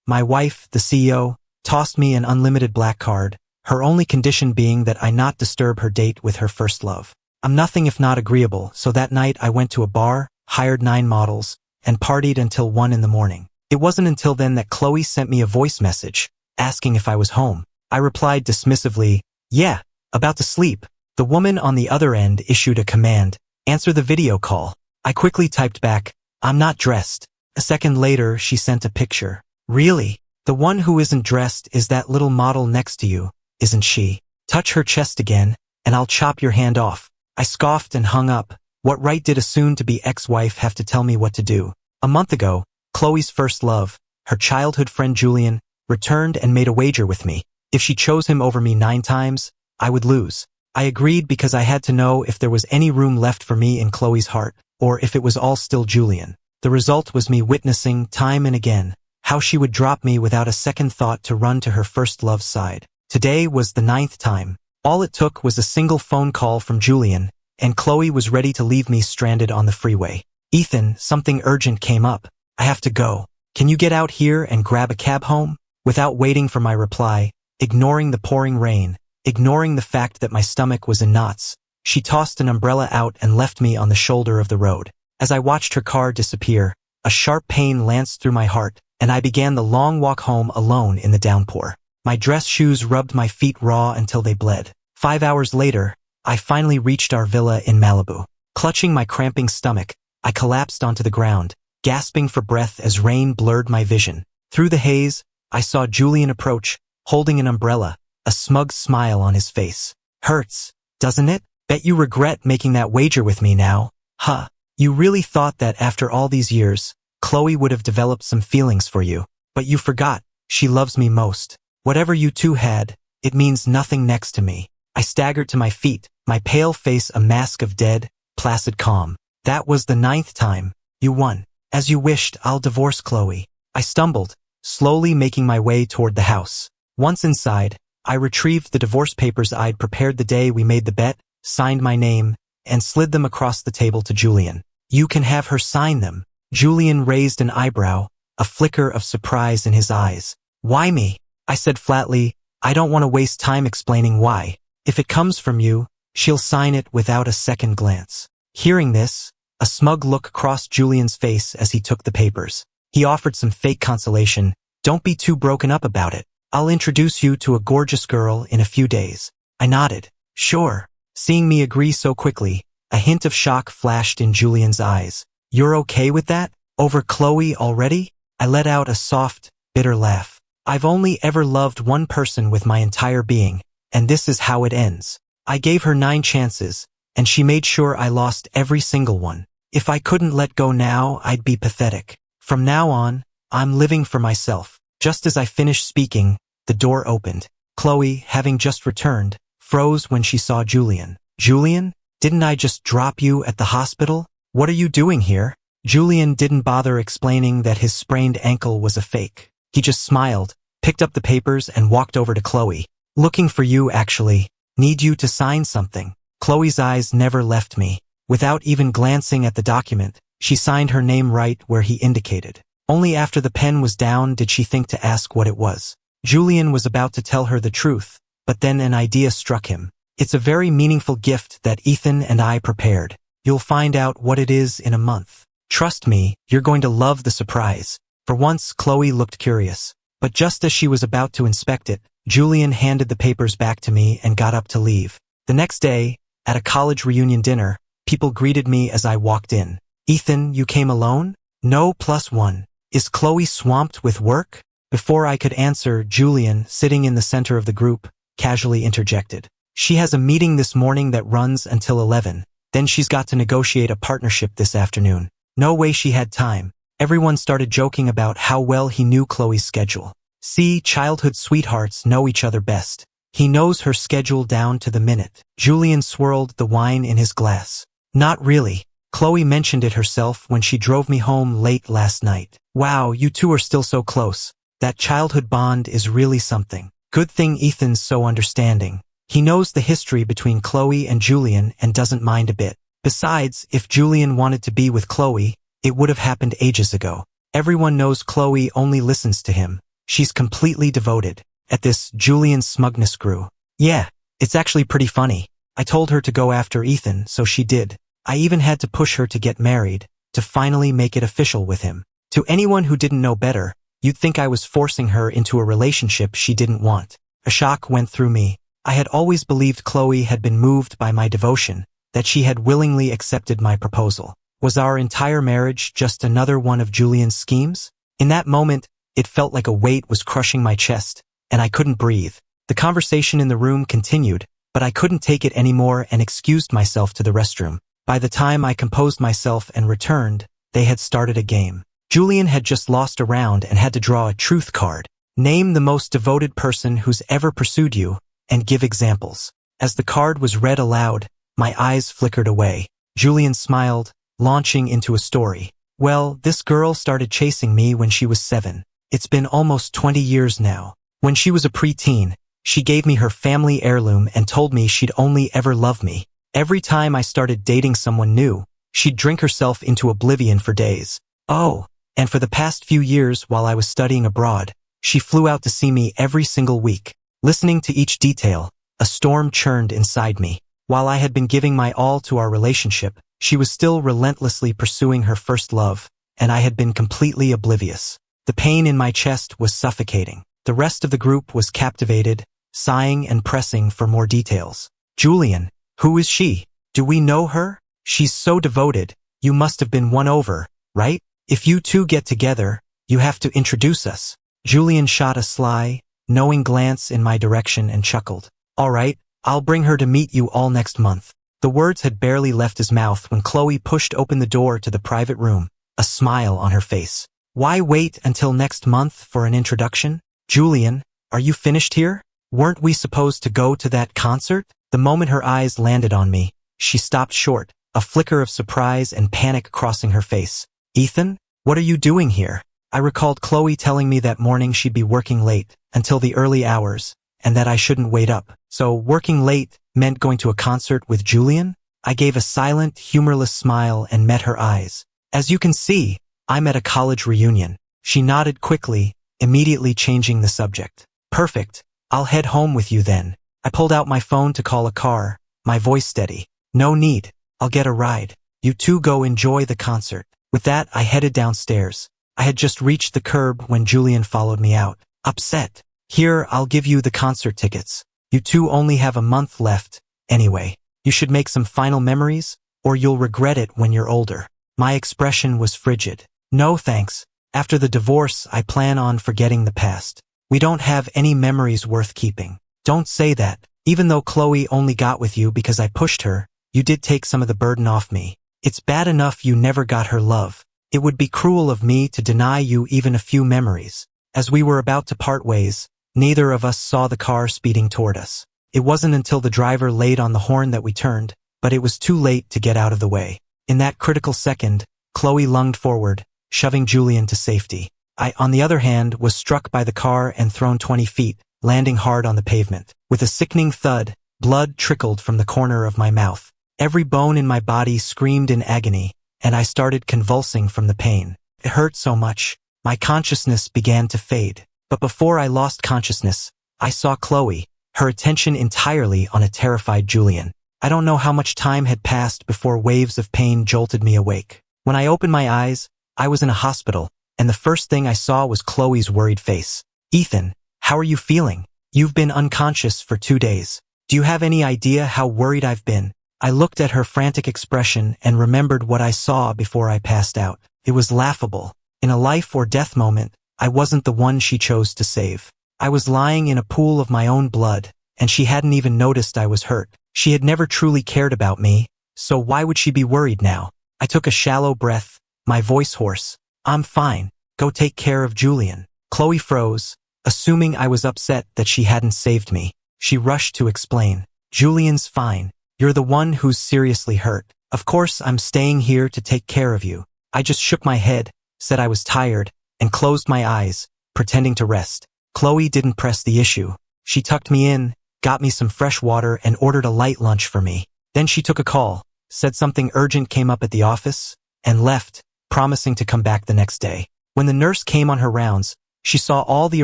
My wife, the CEO, tossed me an unlimited black card, her only condition being that I not disturb her date with her first love. I'm nothing if not agreeable, so that night I went to a bar, hired 9 models, and partied until 1 in the morning. It wasn't until then that Khloe sent me a voice message, asking if I was home. I replied dismissively, "Yeah, about to sleep." The woman on the other end issued a command, "Answer the video call." I quickly typed back, "I'm not dressed." A second later, she sent a picture. "Really? The one who isn't dressed is that little model next to you, isn't she? Touch her chest again, and I'll chop your hand off." I scoffed and hung up. What right did a soon-to-be ex-wife have to tell me what to do? A month ago, Khloe's first love, her childhood friend Julian, returned and made a wager with me. If she chose him over me 9 times, I would lose. I agreed because I had to know if there was any room left for me in Khloe's heart, or if it was all still Julian. The result was me witnessing, time and again, how she would drop me without a second thought to run to her first love's side. Today was the 9th time. All it took was a single phone call from Julian, and Khloe was ready to leave me stranded on the freeway. "Ethan, something urgent came up. I have to go. Can you get out here and grab a cab home?" Without waiting for my reply, ignoring the pouring rain, ignoring the fact that my stomach was in knots, she tossed an umbrella out and left me on the shoulder of the road. As I watched her car disappear, a sharp pain lanced through my heart, and I began the long walk home alone in the downpour. My dress shoes rubbed my feet raw until they bled. 5 hours later, I finally reached our villa in Malibu. Clutching my cramping stomach, I collapsed onto the ground, gasping for breath as rain blurred my vision. Through the haze, I saw Julian approach, holding an umbrella, a smug smile on his face. "Hurts, doesn't it? Bet you regret making that wager with me now, huh? You really thought that after all these years, Khloe would have developed some feelings for you. But you forgot, she loves me most. Whatever you two had, it means nothing next to me." I staggered to my feet, my pale face a mask of dead, placid calm. "That was the 9th time. You won. As you wished, I'll divorce Khloe." I stumbled, slowly making my way toward the house. Once inside, I retrieved the divorce papers I'd prepared the day we made the bet, signed my name, and slid them across the table to Julian. "You can have her sign them." Julian raised an eyebrow, a flicker of surprise in his eyes. "Why me?" I said flatly, "I don't want to waste time explaining why. If it comes from you, she'll sign it without a second glance." Hearing this, a smug look crossed Julian's face as he took the papers. He offered some fake consolation. "Don't be too broken up about it. I'll introduce you to a gorgeous girl in a few days." I nodded. "Sure." Seeing me agree so quickly, a hint of shock flashed in Julian's eyes. "You're okay with that? Over Khloe already?" I let out a soft, bitter laugh. "I've only ever loved one person with my entire being, and this is how it ends. I gave her 9 chances, and she made sure I lost every single one. If I couldn't let go now, I'd be pathetic. From now on, I'm living for myself." Just as I finished speaking, the door opened. Khloe, having just returned, froze when she saw Julian. "Julian? Didn't I just drop you at the hospital? What are you doing here?" Julian didn't bother explaining that his sprained ankle was a fake. He just smiled, picked up the papers, and walked over to Khloe. "Looking for you, actually. Need you to sign something." Khloe's eyes never left me. Without even glancing at the document, she signed her name right where he indicated. Only after the pen was down did she think to ask what it was. Julian was about to tell her the truth, but then an idea struck him. "It's a very meaningful gift that Ethan and I prepared. You'll find out what it is in a month. Trust me, you're going to love the surprise." For once, Khloe looked curious. But just as she was about to inspect it, Julian handed the papers back to me and got up to leave. The next day, at a college reunion dinner, people greeted me as I walked in. "Ethan, you came alone?" "No, +1. Is Khloe swamped with work?" Before I could answer, Julian, sitting in the center of the group, casually interjected. "She has a meeting this morning that runs until 11. Then she's got to negotiate a partnership this afternoon. No way she had time." Everyone started joking about how well he knew Khloe's schedule. "See, childhood sweethearts know each other best. He knows her schedule down to the minute." Julian swirled the wine in his glass. "Not really. Khloe mentioned it herself when she drove me home late last night." "Wow, you two are still so close. That childhood bond is really something. Good thing Ethan's so understanding. He knows the history between Khloe and Julian and doesn't mind a bit. Besides, if Julian wanted to be with Khloe, it would have happened ages ago. Everyone knows Khloe only listens to him, She's completely devoted. At this, Julian's smugness grew. Yeah, it's actually pretty funny. I told her to go after Ethan, so she did. I even had to push her to get married, to finally make it official with him. To anyone who didn't know better, you'd think I was forcing her into a relationship she didn't want. A shock went through me. I had always believed Khloe had been moved by my devotion, that she had willingly accepted my proposal. Was our entire marriage just another one of Julian's schemes? In that moment, it felt like a weight was crushing my chest, and I couldn't breathe. The conversation in the room continued, but I couldn't take it anymore and excused myself to the restroom. By the time I composed myself and returned, they had started a game. Julian had just lost a round and had to draw a truth card. Name the most devoted person who's ever pursued you, and give examples. As the card was read aloud, my eyes flickered away. Julian smiled, launching into a story. Well, this girl started chasing me when she was 7. It's been almost 20 years now. When she was a preteen, she gave me her family heirloom and told me she'd only ever love me. Every time I started dating someone new, she'd drink herself into oblivion for days. Oh, and for the past few years while I was studying abroad, she flew out to see me every single week. Listening to each detail, a storm churned inside me. While I had been giving my all to our relationship, she was still relentlessly pursuing her first love, and I had been completely oblivious. The pain in my chest was suffocating. The rest of the group was captivated, sighing and pressing for more details. Julian, who is she? Do we know her? She's so devoted, you must have been won over, right? If you two get together, you have to introduce us. Julian shot a sly, knowing glance in my direction and chuckled. All right, I'll bring her to meet you all next month. The words had barely left his mouth when Khloe pushed open the door to the private room, a smile on her face. Why wait until next month for an introduction? Julian, are you finished here? Weren't we supposed to go to that concert? The moment her eyes landed on me, she stopped short, a flicker of surprise and panic crossing her face. Ethan, what are you doing here? I recalled Khloe telling me that morning she'd be working late, until the early hours, and that I shouldn't wait up. So working late meant going to a concert with Julian? I gave a silent, humorless smile and met her eyes. As you can see, I'm at a college reunion. She nodded quickly, immediately changing the subject. Perfect. I'll head home with you then. I pulled out my phone to call a car, my voice steady. No need. I'll get a ride. You two go enjoy the concert. With that, I headed downstairs. I had just reached the curb when Julian followed me out. Upset. Here, I'll give you the concert tickets. You two only have a month left, anyway. You should make some final memories, or you'll regret it when you're older. My expression was frigid. No thanks. After the divorce, I plan on forgetting the past. We don't have any memories worth keeping. Don't say that. Even though Khloe only got with you because I pushed her, you did take some of the burden off me. It's bad enough you never got her love. It would be cruel of me to deny you even a few memories. As we were about to part ways, neither of us saw the car speeding toward us. It wasn't until the driver laid on the horn that we turned, but it was too late to get out of the way. In that critical second, Khloe lunged forward, shoving Julian to safety. I, on the other hand, was struck by the car and thrown 20 feet, landing hard on the pavement. With a sickening thud, blood trickled from the corner of my mouth. Every bone in my body screamed in agony, and I started convulsing from the pain. It hurt so much, my consciousness began to fade. But before I lost consciousness, I saw Khloe, her attention entirely on a terrified Julian. I don't know how much time had passed before waves of pain jolted me awake. When I opened my eyes, I was in a hospital, and the first thing I saw was Khloe's worried face. Ethan, how are you feeling? You've been unconscious for 2 days. Do you have any idea how worried I've been? I looked at her frantic expression and remembered what I saw before I passed out. It was laughable. In a life or death moment, I wasn't the one she chose to save. I was lying in a pool of my own blood, and she hadn't even noticed I was hurt. She had never truly cared about me, so why would she be worried now? I took a shallow breath, my voice hoarse. I'm fine. Go take care of Julian. Khloe froze, assuming I was upset that she hadn't saved me. She rushed to explain. Julian's fine. You're the one who's seriously hurt. Of course, I'm staying here to take care of you. I just shook my head, said I was tired, and closed my eyes, pretending to rest. Khloe didn't press the issue. She tucked me in, got me some fresh water, and ordered a light lunch for me. Then she took a call, said something urgent came up at the office, and left, promising to come back the next day. When the nurse came on her rounds, She saw all the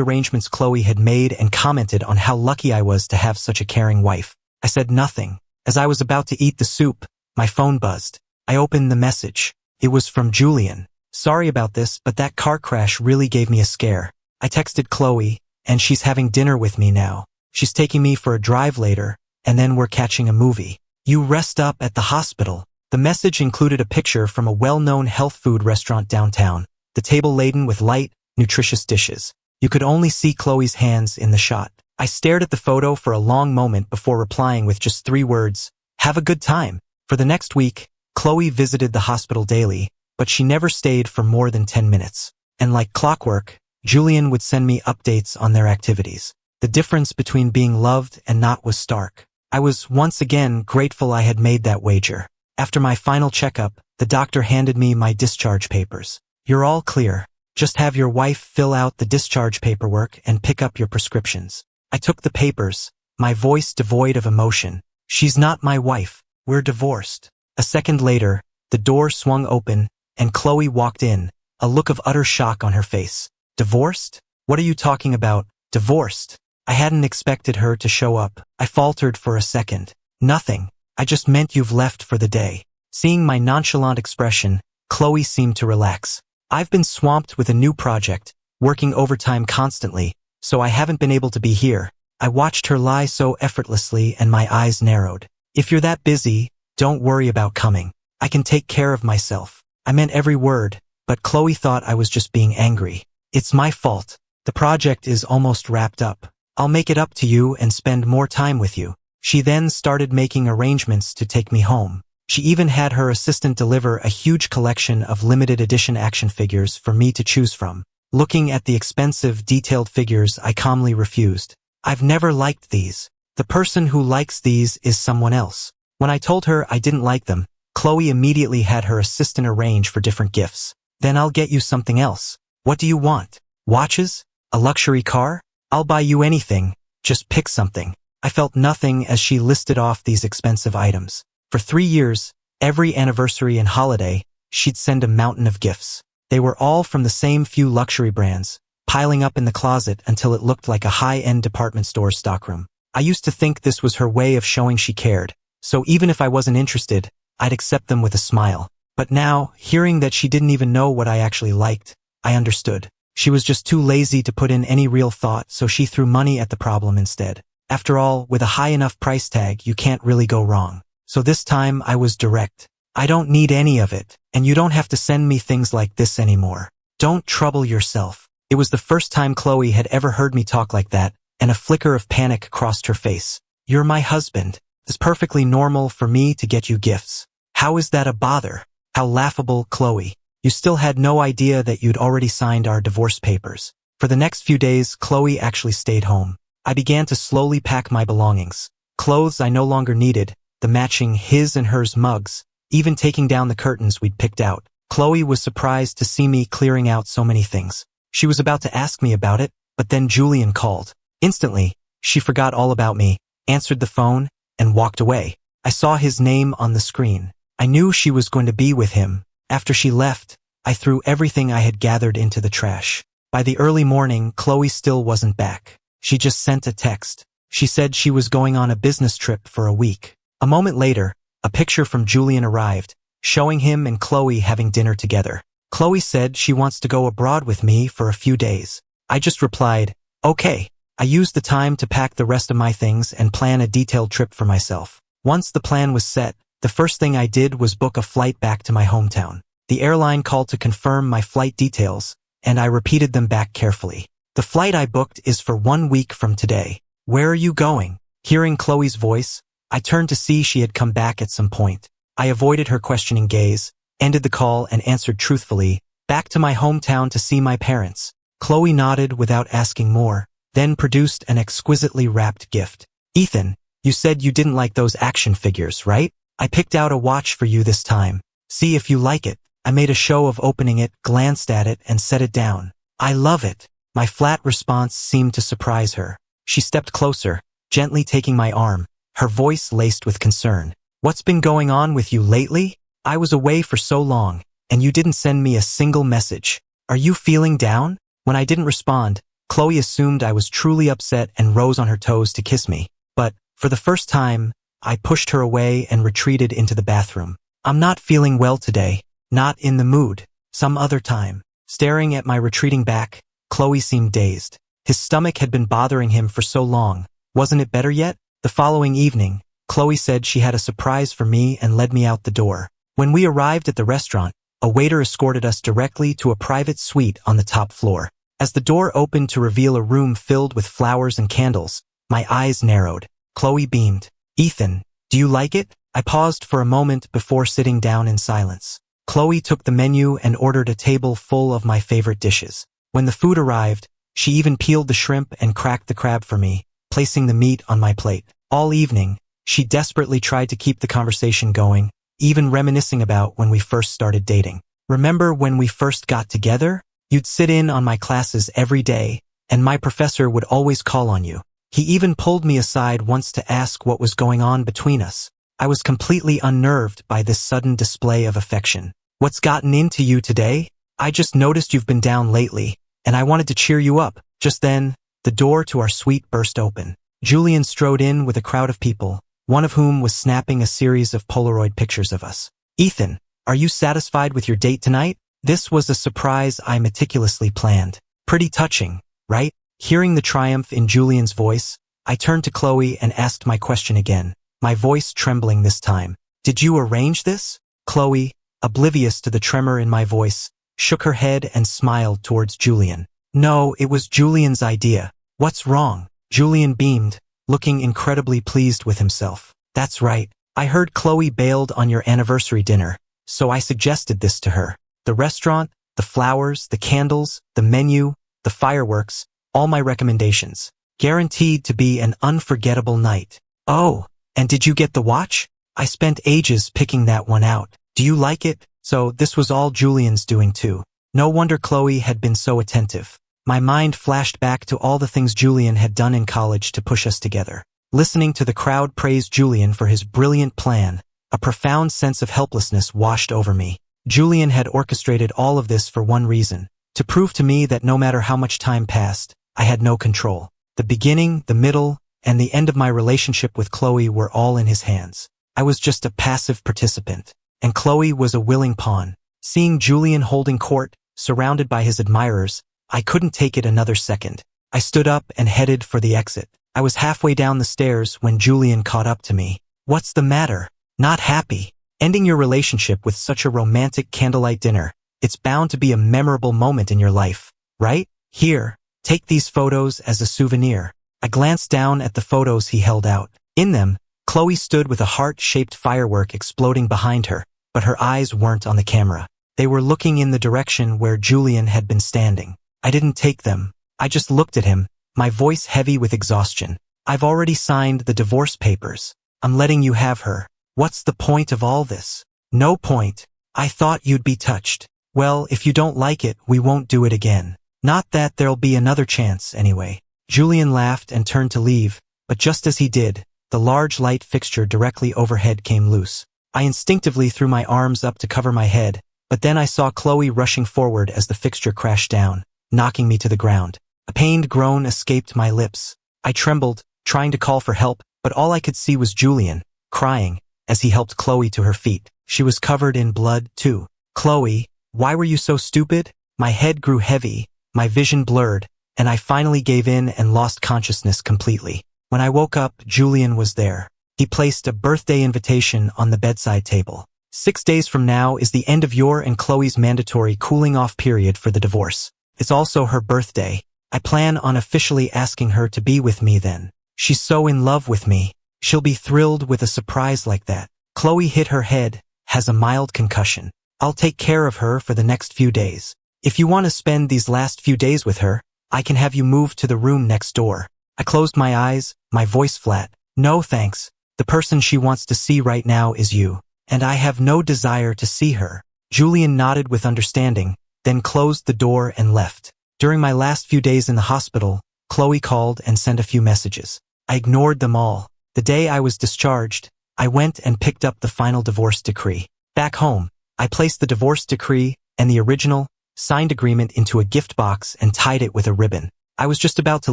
arrangements Khloe had made and commented on how lucky I was to have such a caring wife. I said nothing. As I was about to eat the soup, my phone buzzed. I opened the message. It was from Julian. Sorry about this, but that car crash really gave me a scare. I texted Khloe, and she's having dinner with me now. She's taking me for a drive later, and then we're catching a movie. You rest up at the hospital. The message included a picture from a well-known health food restaurant downtown, the table laden with light, nutritious dishes. You could only see Khloe's hands in the shot. I stared at the photo for a long moment before replying with just 3 words, "Have a good time." For the next week, Khloe visited the hospital daily, but she never stayed for more than 10 minutes. And like clockwork, Julian would send me updates on their activities. The difference between being loved and not was stark. I was once again grateful I had made that wager. After my final checkup, the doctor handed me my discharge papers. "You're all clear. Just have your wife fill out the discharge paperwork and pick up your prescriptions." I took the papers, my voice devoid of emotion. "She's not my wife. We're divorced." A second later, the door swung open, and Khloe walked in, a look of utter shock on her face. "Divorced? What are you talking about? Divorced?" I hadn't expected her to show up. I faltered for a second. "Nothing. I just meant you've left for the day." Seeing my nonchalant expression, Khloe seemed to relax. "I've been swamped with a new project, working overtime constantly, so I haven't been able to be here." I watched her lie so effortlessly and my eyes narrowed. "If you're that busy, don't worry about coming. I can take care of myself." I meant every word, but Khloe thought I was just being angry. "It's my fault. The project is almost wrapped up. I'll make it up to you and spend more time with you." She then started making arrangements to take me home. She even had her assistant deliver a huge collection of limited edition action figures for me to choose from. Looking at the expensive, detailed figures, I calmly refused. "I've never liked these. The person who likes these is someone else." When I told her I didn't like them, Khloe immediately had her assistant arrange for different gifts. "Then I'll get you something else. What do you want? Watches? A luxury car? I'll buy you anything. Just pick something." I felt nothing as she listed off these expensive items. For 3 years, every anniversary and holiday, she'd send a mountain of gifts. They were all from the same few luxury brands, piling up in the closet until it looked like a high-end department store stockroom. I used to think this was her way of showing she cared, so even if I wasn't interested, I'd accept them with a smile. But now, hearing that she didn't even know what I actually liked, I understood. She was just too lazy to put in any real thought, so she threw money at the problem instead. After all, with a high enough price tag, you can't really go wrong. So this time I was direct. "I don't need any of it, and you don't have to send me things like this anymore. Don't trouble yourself." It was the first time Khloe had ever heard me talk like that, and a flicker of panic crossed her face. "You're my husband. It's perfectly normal for me to get you gifts. How is that a bother?" How laughable, Khloe. "You still had no idea that you'd already signed our divorce papers." For the next few days, Khloe actually stayed home. I began to slowly pack my belongings. Clothes I no longer needed, the matching his and hers mugs, even taking down the curtains we'd picked out. Khloe was surprised to see me clearing out so many things. She was about to ask me about it, but then Julian called. Instantly, she forgot all about me, answered the phone, and walked away. I saw his name on the screen. I knew she was going to be with him. After she left, I threw everything I had gathered into the trash. By the early morning, Khloe still wasn't back. She just sent a text. She said she was going on a business trip for a week. A moment later, a picture from Julian arrived, showing him and Khloe having dinner together. Khloe said she wants to go abroad with me for a few days. I just replied, "Okay." I used the time to pack the rest of my things and plan a detailed trip for myself. Once the plan was set, the first thing I did was book a flight back to my hometown. The airline called to confirm my flight details, and I repeated them back carefully. "The flight I booked is for 1 week from today. Where are you going?" Hearing Khloe's voice, I turned to see she had come back at some point. I avoided her questioning gaze, ended the call, and answered truthfully, "Back to my hometown to see my parents." Khloe nodded without asking more, then produced an exquisitely wrapped gift. "Ethan, you said you didn't like those action figures, right? I picked out a watch for you this time. See if you like it." I made a show of opening it, glanced at it, and set it down. "I love it." My flat response seemed to surprise her. She stepped closer, gently taking my arm, her voice laced with concern. "What's been going on with you lately? I was away for so long, and you didn't send me a single message. Are you feeling down?" When I didn't respond, Khloe assumed I was truly upset and rose on her toes to kiss me. But, for the first time, I pushed her away and retreated into the bathroom. I'm not feeling well today. Not in the mood. Some other time. Staring at my retreating back, Khloe seemed dazed. His stomach had been bothering him for so long. Wasn't it better yet? The following evening, Khloe said she had a surprise for me and led me out the door. When we arrived at the restaurant, a waiter escorted us directly to a private suite on the top floor. As the door opened to reveal a room filled with flowers and candles, my eyes narrowed. Khloe beamed. "Ethan, do you like it?" I paused for a moment before sitting down in silence. Khloe took the menu and ordered a table full of my favorite dishes. When the food arrived, she even peeled the shrimp and cracked the crab for me, placing the meat on my plate. All evening, she desperately tried to keep the conversation going, even reminiscing about when we first started dating. "Remember when we first got together? You'd sit in on my classes every day, and my professor would always call on you. He even pulled me aside once to ask what was going on between us." I was completely unnerved by this sudden display of affection. "What's gotten into you today? I just noticed you've been down lately, and I wanted to cheer you up." Just then, the door to our suite burst open. Julian strode in with a crowd of people, one of whom was snapping a series of Polaroid pictures of us. "Ethan, are you satisfied with your date tonight?" This was a surprise I meticulously planned. Pretty touching, right? Hearing the triumph in Julian's voice, I turned to Khloe and asked my question again, my voice trembling this time. "Did you arrange this?" Khloe, oblivious to the tremor in my voice, shook her head and smiled towards Julian. "No, it was Julian's idea." "What's wrong?" Julian beamed, looking incredibly pleased with himself. "That's right. I heard Khloe bailed on your anniversary dinner, so I suggested this to her. The restaurant, the flowers, the candles, the menu, the fireworks, all my recommendations. Guaranteed to be an unforgettable night." "Oh, and did you get the watch? I spent ages picking that one out. Do you like it?" So this was all Julian's doing too. No wonder Khloe had been so attentive. My mind flashed back to all the things Julian had done in college to push us together. Listening to the crowd praise Julian for his brilliant plan, a profound sense of helplessness washed over me. Julian had orchestrated all of this for one reason, to prove to me that no matter how much time passed, I had no control. The beginning, the middle, and the end of my relationship with Khloe were all in his hands. I was just a passive participant, and Khloe was a willing pawn. Seeing Julian holding court, surrounded by his admirers, I couldn't take it another second. I stood up and headed for the exit. I was halfway down the stairs when Julian caught up to me. "What's the matter? Not happy? Ending your relationship with such a romantic candlelight dinner. It's bound to be a memorable moment in your life, right? Here, take these photos as a souvenir." I glanced down at the photos he held out. In them, Khloe stood with a heart-shaped firework exploding behind her, but her eyes weren't on the camera. They were looking in the direction where Julian had been standing. I didn't take them. I just looked at him, my voice heavy with exhaustion. "I've already signed the divorce papers. I'm letting you have her. What's the point of all this?" "No point. I thought you'd be touched." "Well, if you don't like it, we won't do it again. Not that there'll be another chance, anyway." Julian laughed and turned to leave, but just as he did, the large light fixture directly overhead came loose. I instinctively threw my arms up to cover my head, but then I saw Khloe rushing forward as the fixture crashed down, knocking me to the ground. A pained groan escaped my lips. I trembled, trying to call for help, but all I could see was Julian, crying, as he helped Khloe to her feet. She was covered in blood, too. "Khloe, why were you so stupid?" My head grew heavy, my vision blurred, and I finally gave in and lost consciousness completely. When I woke up, Julian was there. He placed a birthday invitation on the bedside table. 6 days from now is the end of your and Khloe's mandatory cooling-off period for the divorce. It's also her birthday. I plan on officially asking her to be with me then. She's so in love with me. She'll be thrilled with a surprise like that. Khloe hit her head, has a mild concussion. I'll take care of her for the next few days. If you want to spend these last few days with her, I can have you move to the room next door. I closed my eyes, my voice flat. "No thanks. The person she wants to see right now is you, and I have no desire to see her." Julian nodded with understanding, then closed the door and left. During my last few days in the hospital, Khloe called and sent a few messages. I ignored them all. The day I was discharged, I went and picked up the final divorce decree. Back home, I placed the divorce decree and the original, signed agreement into a gift box and tied it with a ribbon. I was just about to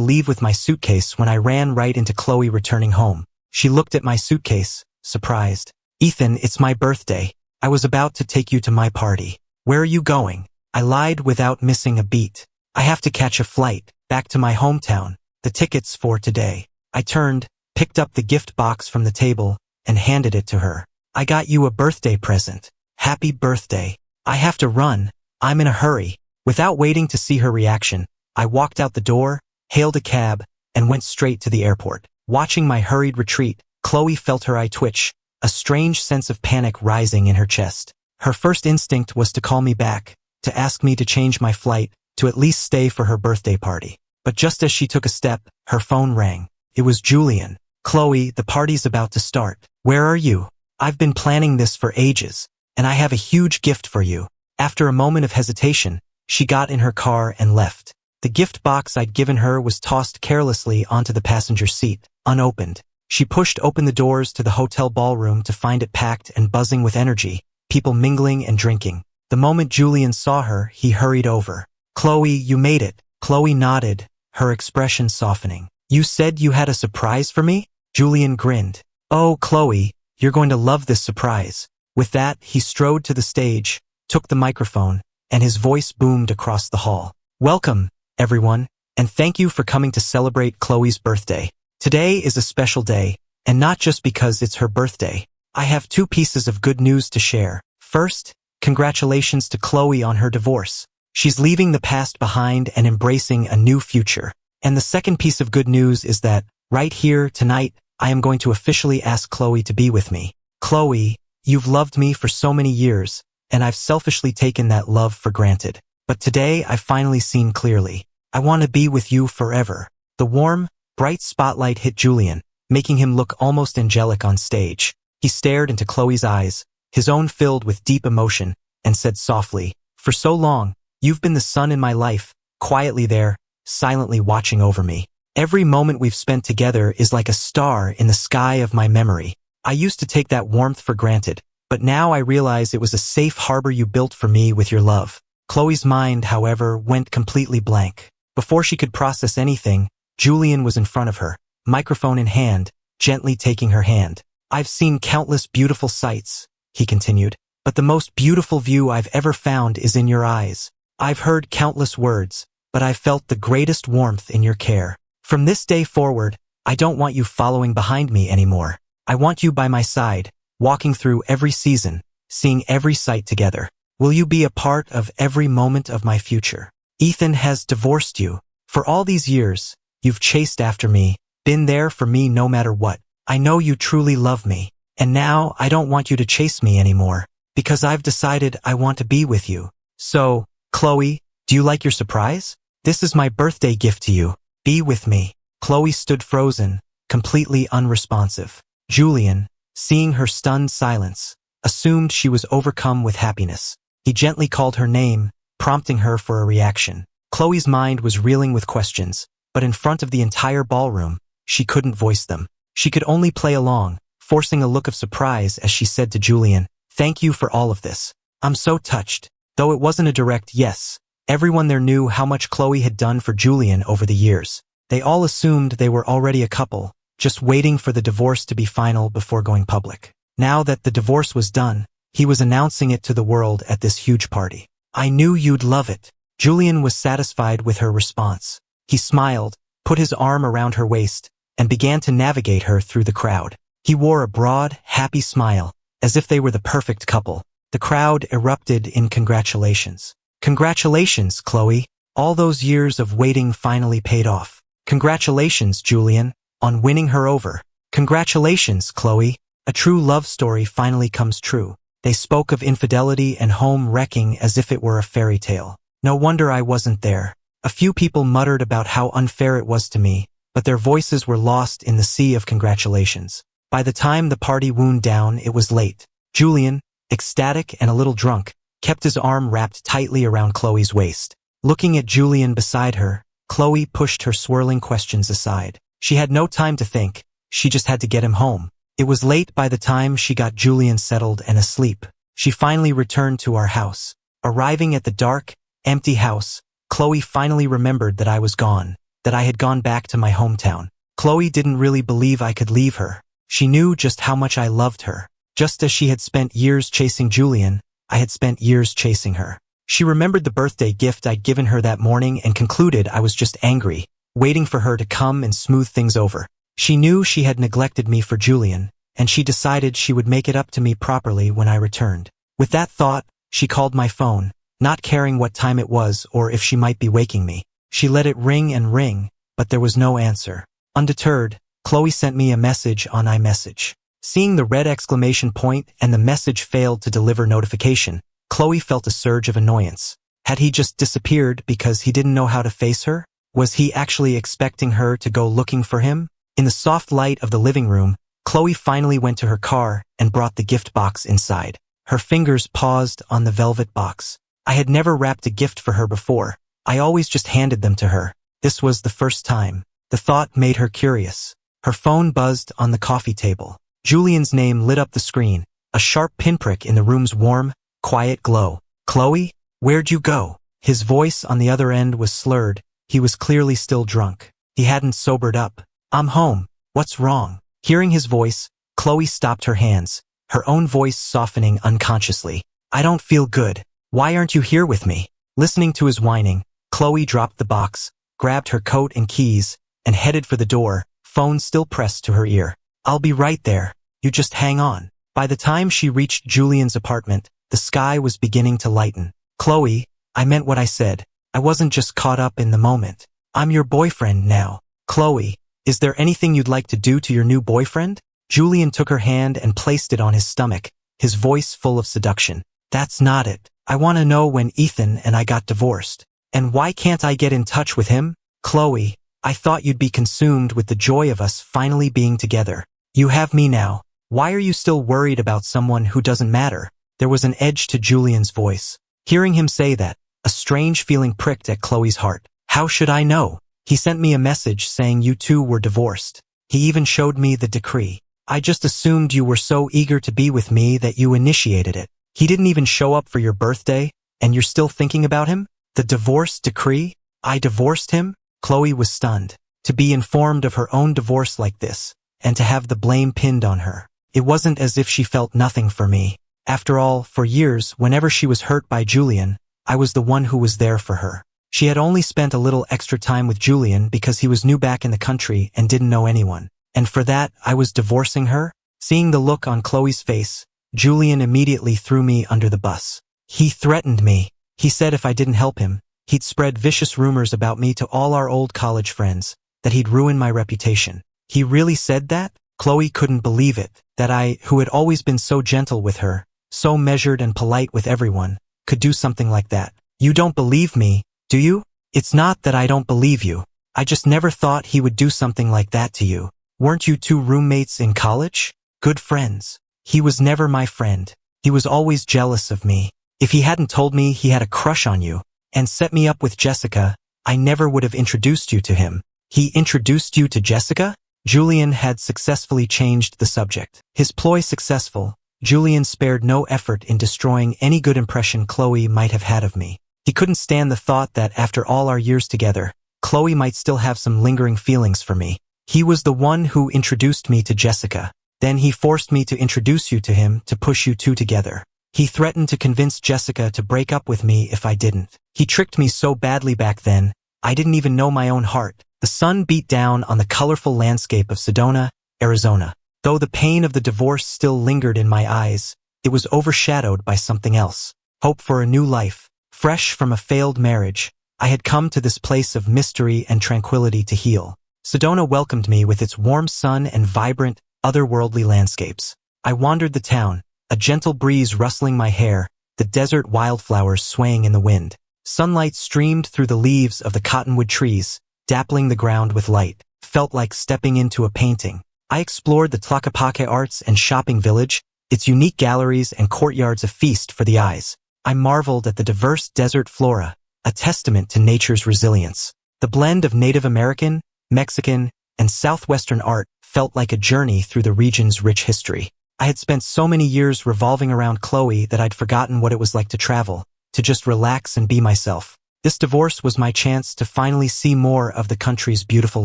leave with my suitcase when I ran right into Khloe returning home. She looked at my suitcase, surprised. "Ethan, it's my birthday. I was about to take you to my party." "Where are you going?" I lied without missing a beat. "I have to catch a flight, back to my hometown. The tickets for today." I turned, picked up the gift box from the table, and handed it to her. "I got you a birthday present. Happy birthday." "I have to run. I'm in a hurry." Without waiting to see her reaction, I walked out the door, hailed a cab, and went straight to the airport. Watching my hurried retreat, Khloe felt her eye twitch, a strange sense of panic rising in her chest. Her first instinct was to call me back, to ask me to change my flight, to at least stay for her birthday party. But just as she took a step, her phone rang. It was Julian. "Khloe, the party's about to start. Where are you? I've been planning this for ages, and I have a huge gift for you." After a moment of hesitation, she got in her car and left. The gift box I'd given her was tossed carelessly onto the passenger seat, unopened. She pushed open the doors to the hotel ballroom to find it packed and buzzing with energy, people mingling and drinking. The moment Julian saw her, he hurried over. "Khloe, you made it." Khloe nodded, her expression softening. "You said you had a surprise for me?" Julian grinned. "Oh, Khloe, you're going to love this surprise." With that, he strode to the stage, took the microphone, and his voice boomed across the hall. "Welcome, everyone, and thank you for coming to celebrate Khloe's birthday. Today is a special day, and not just because it's her birthday. I have two pieces of good news to share. First, congratulations to Khloe on her divorce. She's leaving the past behind and embracing a new future. And the second piece of good news is that, right here, tonight, I am going to officially ask Khloe to be with me. Khloe, you've loved me for so many years, and I've selfishly taken that love for granted. But today, I've finally seen clearly. I want to be with you forever." The warm, bright spotlight hit Julian, making him look almost angelic on stage. He stared into Khloe's eyes, his own filled with deep emotion, and said softly, "For so long, you've been the sun in my life, quietly there, silently watching over me. Every moment we've spent together is like a star in the sky of my memory. I used to take that warmth for granted, but now I realize it was a safe harbor you built for me with your love." Khloe's mind, however, went completely blank. Before she could process anything, Julian was in front of her, microphone in hand, gently taking her hand. "I've seen countless beautiful sights," he continued, "but the most beautiful view I've ever found is in your eyes. I've heard countless words, but I've felt the greatest warmth in your care. From this day forward, I don't want you following behind me anymore. I want you by my side, walking through every season, seeing every sight together. Will you be a part of every moment of my future? Ethan has divorced you. For all these years, you've chased after me, been there for me no matter what. I know you truly love me. And now I don't want you to chase me anymore, because I've decided I want to be with you. So, Khloe, do you like your surprise? This is my birthday gift to you. Be with me." Khloe stood frozen, completely unresponsive. Julian, seeing her stunned silence, assumed she was overcome with happiness. He gently called her name, prompting her for a reaction. Khloe's mind was reeling with questions, but in front of the entire ballroom, she couldn't voice them. She could only play along, forcing a look of surprise as she said to Julian, "Thank you for all of this. I'm so touched." Though it wasn't a direct yes, everyone there knew how much Khloe had done for Julian over the years. They all assumed they were already a couple, just waiting for the divorce to be final before going public. Now that the divorce was done, he was announcing it to the world at this huge party. "I knew you'd love it." Julian was satisfied with her response. He smiled, put his arm around her waist, and began to navigate her through the crowd. He wore a broad, happy smile, as if they were the perfect couple. The crowd erupted in congratulations. "Congratulations, Khloe. All those years of waiting finally paid off. Congratulations, Julian, on winning her over. Congratulations, Khloe. A true love story finally comes true." They spoke of infidelity and home wrecking as if it were a fairy tale. No wonder I wasn't there. A few people muttered about how unfair it was to me, but their voices were lost in the sea of congratulations. By the time the party wound down, it was late. Julian, ecstatic and a little drunk, kept his arm wrapped tightly around Khloe's waist. Looking at Julian beside her, Khloe pushed her swirling questions aside. She had no time to think, she just had to get him home. It was late by the time she got Julian settled and asleep. She finally returned to our house. Arriving at the dark, empty house, Khloe finally remembered that I was gone, that I had gone back to my hometown. Khloe didn't really believe I could leave her. She knew just how much I loved her. Just as she had spent years chasing Julian, I had spent years chasing her. She remembered the birthday gift I'd given her that morning and concluded I was just angry, waiting for her to come and smooth things over. She knew she had neglected me for Julian, and she decided she would make it up to me properly when I returned. With that thought, she called my phone, not caring what time it was or if she might be waking me. She let it ring and ring, but there was no answer. Undeterred, Khloe sent me a message on iMessage. Seeing the red exclamation point and the message failed to deliver notification, Khloe felt a surge of annoyance. Had he just disappeared because he didn't know how to face her? Was he actually expecting her to go looking for him? In the soft light of the living room, Khloe finally went to her car and brought the gift box inside. Her fingers paused on the velvet box. I had never wrapped a gift for her before. I always just handed them to her. This was the first time. The thought made her curious. Her phone buzzed on the coffee table. Julian's name lit up the screen, a sharp pinprick in the room's warm, quiet glow. "Khloe, where'd you go?" His voice on the other end was slurred. He was clearly still drunk. He hadn't sobered up. "I'm home. What's wrong?" Hearing his voice, Khloe stopped her hands, her own voice softening unconsciously. "I don't feel good. Why aren't you here with me?" Listening to his whining, Khloe dropped the box, grabbed her coat and keys, and headed for the door, phone still pressed to her ear. "I'll be right there. You just hang on." By the time she reached Julian's apartment, the sky was beginning to lighten. "Khloe, I meant what I said. I wasn't just caught up in the moment. I'm your boyfriend now." "Khloe, is there anything you'd like to do to your new boyfriend?" Julian took her hand and placed it on his stomach, his voice full of seduction. "That's not it. I want to know when Ethan and I got divorced. And why can't I get in touch with him?" "Khloe, I thought you'd be consumed with the joy of us finally being together. You have me now. Why are you still worried about someone who doesn't matter?" There was an edge to Julian's voice. Hearing him say that, a strange feeling pricked at Khloe's heart. "How should I know? He sent me a message saying you two were divorced. He even showed me the decree. I just assumed you were so eager to be with me that you initiated it. He didn't even show up for your birthday, and you're still thinking about him? The divorce decree? I divorced him?" Khloe was stunned. To be informed of her own divorce like this, and to have the blame pinned on her. It wasn't as if she felt nothing for me. After all, for years, whenever she was hurt by Julian, I was the one who was there for her. She had only spent a little extra time with Julian because he was new back in the country and didn't know anyone. And for that, I was divorcing her? Seeing the look on Khloe's face, Julian immediately threw me under the bus. He threatened me. He said if I didn't help him, he'd spread vicious rumors about me to all our old college friends, that he'd ruin my reputation. He really said that? Khloe couldn't believe it, that I, who had always been so gentle with her, so measured and polite with everyone, could do something like that. "You don't believe me, do you?" "It's not that I don't believe you. I just never thought he would do something like that to you. Weren't you two roommates in college? Good friends." "He was never my friend. He was always jealous of me. If he hadn't told me he had a crush on you, and set me up with Jessica, I never would have introduced you to him." "He introduced you to Jessica?" Julian had successfully changed the subject. His ploy successful, Julian spared no effort in destroying any good impression Khloe might have had of me. He couldn't stand the thought that after all our years together, Khloe might still have some lingering feelings for me. "He was the one who introduced me to Jessica. Then he forced me to introduce you to him to push you two together. He threatened to convince Jessica to break up with me if I didn't. He tricked me so badly back then, I didn't even know my own heart." The sun beat down on the colorful landscape of Sedona, Arizona. Though the pain of the divorce still lingered in my eyes, it was overshadowed by something else. Hope for a new life. Fresh from a failed marriage, I had come to this place of mystery and tranquility to heal. Sedona welcomed me with its warm sun and vibrant, otherworldly landscapes. I wandered the town, a gentle breeze rustling my hair, the desert wildflowers swaying in the wind. Sunlight streamed through the leaves of the cottonwood trees, dappling the ground with light. Felt like stepping into a painting. I explored the Tlaquepaque Arts and Shopping Village, its unique galleries and courtyards a feast for the eyes. I marveled at the diverse desert flora, a testament to nature's resilience. The blend of Native American, Mexican, and Southwestern art felt like a journey through the region's rich history. I had spent so many years revolving around Khloe that I'd forgotten what it was like to travel, to just relax and be myself. This divorce was my chance to finally see more of the country's beautiful